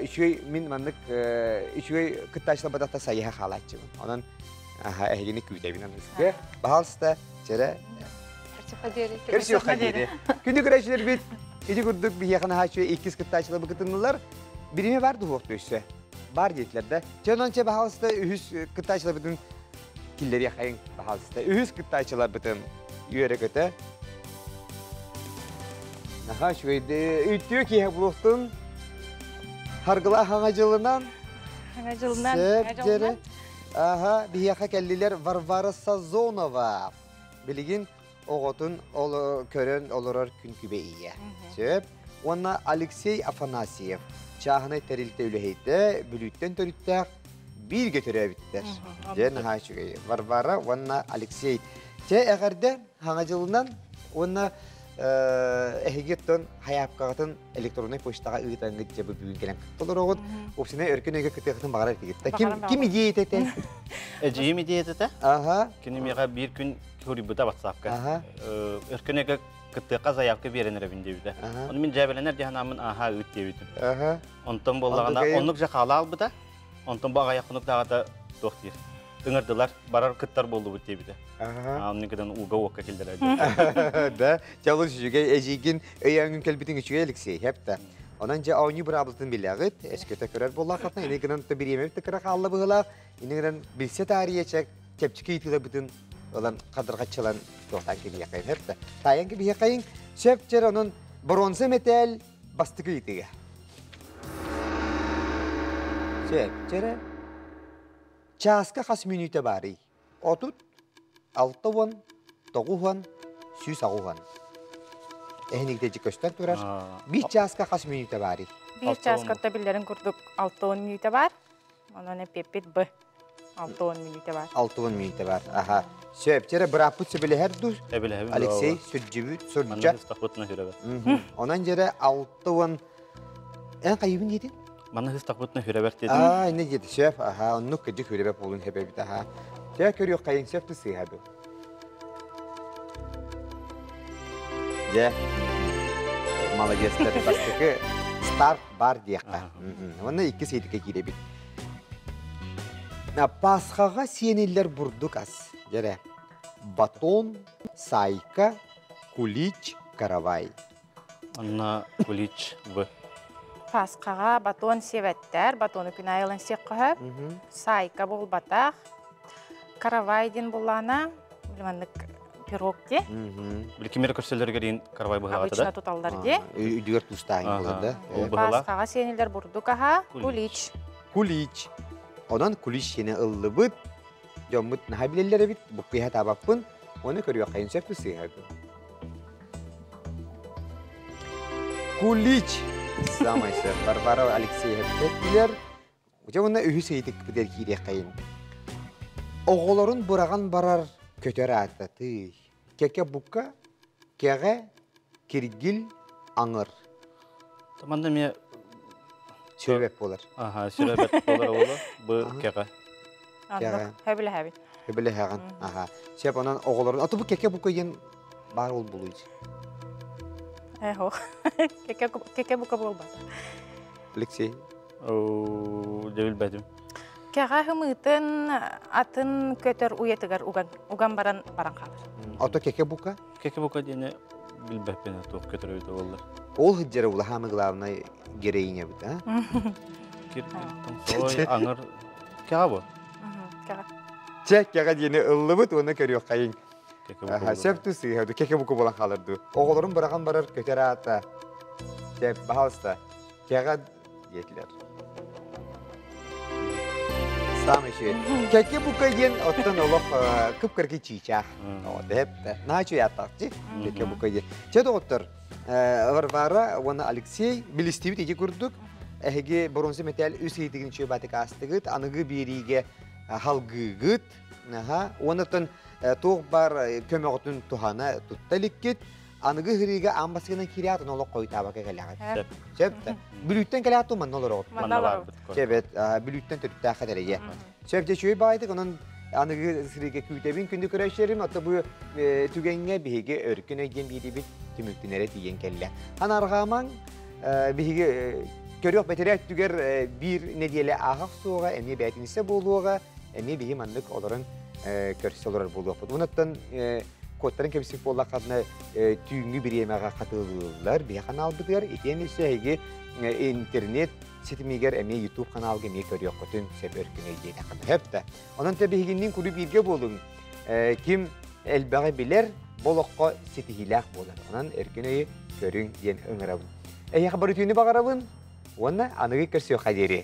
үшөй мен мандық, үшөй күтташылы бадақта сайыға қалатчымын. Онан әйгені күйтәбін анысқы. Бағалысты, жәрі. Керсі қадері. Күнді күрәшілер бет. İki kurduk bir yakın haçıya ikiz kıttaçılı bıkıtınlılar. Birime vardı bu okuyuşu. Bar dediklerde. Çononca bahalısında ühüz kıttaçılı bütün killeri yakayın bahalısında. Ühüz kıttaçılar bütün yürek öte. Naha şöyle ütüyor ki buluktun. Hargıla hangacılından Hangacılından. Sep jere. Aha, biyaqa kelliler Varvara Sazonova. Bilgin oğutun körön olurur künkübe iyi. Sep. Ona Alexey Afanasyev. Çahını terilde üleheyde, bülütten törütte bir götürüyor bitler. Jen ha şügeyi. Varvara, ona Alexey. Eğerde hangacılından ona ehigetton hayapkağıtın elektronik poştağa ığıtan gıtça bu büyün gelen kıtılır oğud. Opsine örkün öge kıtığıtın bağırar etikette. Kim ideye etete? Ejiyim ideye etete? Aha. Günümüge bir gün huribuda WhatsApp'ka. Örkün öge kıtıqa zayavka berenere bindevide. Onu min cebelener cehanamın aha ığıt devidim. Aha. Ondan bollağına onluk jakala albıda. Ondan bu ağa yakınık dağa da doktir. Dыңırdılar, barar kıttar boldu bu tebide. Onun kadar uga uga kildiler. Da, çalış şüge ejigin öyen gün kelbitin şüge Alexey hep de. Onanca oyunu brabıltın bilağıt, eskete körer bolla katna, ini gıdan tabi yemek tıkıra kallı bığıla, ini gıdan bilse tarihe çek, tepçiki itiyle bütün olan kadırga çalan doğtan gibi yakayın hep de. Tayan gibi yakayın, şefçer onun bronze metal bastıkı itiyle. Şefçere, çaska kas minüte bari. Otut, 6 9 süs ağuhan. Ehnikdeci göster durar. Bir çaska kas minüte bari. Bir çaskatta billerin kurduk 6-10 minüte var. Ondan hep yapıp bu. 6-10 minüte var. 6 minüte var. Aha. Şefçere bırakıp sebele her dur. Alexey sürcübü sürcü. Ondan jere 6 en kaybın yedin? Bana hız takbutuna hüreber dedim. Ne yedi şef? Aha, onu kıcık hüreber olun hebebi daha. Şef körüyor kayın şef de sıyhadı. Ya. Malagester bastıkı Star Bar diyekka. Onu iki seydike girebil. Pasxağa seniller burduk az. Jere. Baton, Sayka, Kuliç, Karavay. Anna Kuliç bu. Pasqağa baton sevetter, batonu günayılın seqqahı. Sayka bol bataq. Karavaydin bolana, bilmanlık pirog de. Bilkimleri köşeleri deyin Karavay bu havada. Обычно tutallar de. Üdüyor tustayın bulanda. Pasqağa seniller burduk aha, Kuliç. Kuliç. Ondan kuliç yine ıllıbıt. Jomut nahabilelere bit. Bu kıyat abapın. Onu körüyor kayın şef de sıyhadı. Kuliç. Samaysa Varvara Alexey hep ettiler. Ucamında ühü seydik bu derkiyle kayın. Oğulların buragan barar kötörü atlatı. Keke buka, kege, kirgil, anır. Tamam da mi Şöbep olur. aha şöbep olur oğlu bu keke. Anlık, hebile hebi. Hebele hegan. Aha. Şep onan oğulların atı bu keke buka yen bar ol buluydu. Eho. Keke buka bol bataq. Alexey. Debil bedim. Kega hımıtın atın kötör uyetıgar ugan baran kalır. Ata keke buka. Keke bu kadar bilbep beni çok kötü öyle oldu. Ol hıccara ula hamı gılavına gereğin yapıt ha. Soy anır kega bu. Kega. Çek keke yine ıllıbıt onu körüyor kayın. Aha, şef tu sıyhadı. Keke buka bulan kalırdı. Oğulların bırakan barar kötörü ata. Şef bahalsta. Keke yetiler. Sami şey. Keke buka yen ottan olup kıpkırkı çiçak. O da hep de. Naçı yatakçı. Keke buka yen. Çede otur. Varvara, ona Alexey, bilistivi teki kurduk. Ehge bronze metal üseydiğin çöbatık astıgıt. Anıgı birige halgıgıt. Onatın toğ bar kömeğotun tuhana tuttalık git. Anıgı hırıga ambasının kiriyatın olu koy tabaka galagat. Şef de. Bülütten galatı man olur oğut. Evet, bülütten tüttüğü kadar iyi. Şef de şöyle baydık, onun anıgı hırıga kütebin kündü kıraşlarım. Hatta bu tügenge bihige örküne gen biri bir tümüktünere diyen kelle. Han argaman bihige körüyor beterek tüger bir ne diyele ahak soğuğa, emni beyatinise boluğa, emni bihi manlık olurun körüsü olur boluğa. Onattan kodların kebisik bolla kadına tüyüngü bir yemeğe katılırlar. Bir kanal bıdır. İtiyen ise internet sitimiger emni YouTube kanal gemiye körüyor kodun sebep örküne diyene kadar. Hep de. Onun tabi higinin kuru bilge bolun. Kim elbağ bilir, bolokko siti hilak bolur. Onun örküneyi körün diyen öngörabın. Habarı tüyünü bağırabın. Оны анығы көрсеу қадері.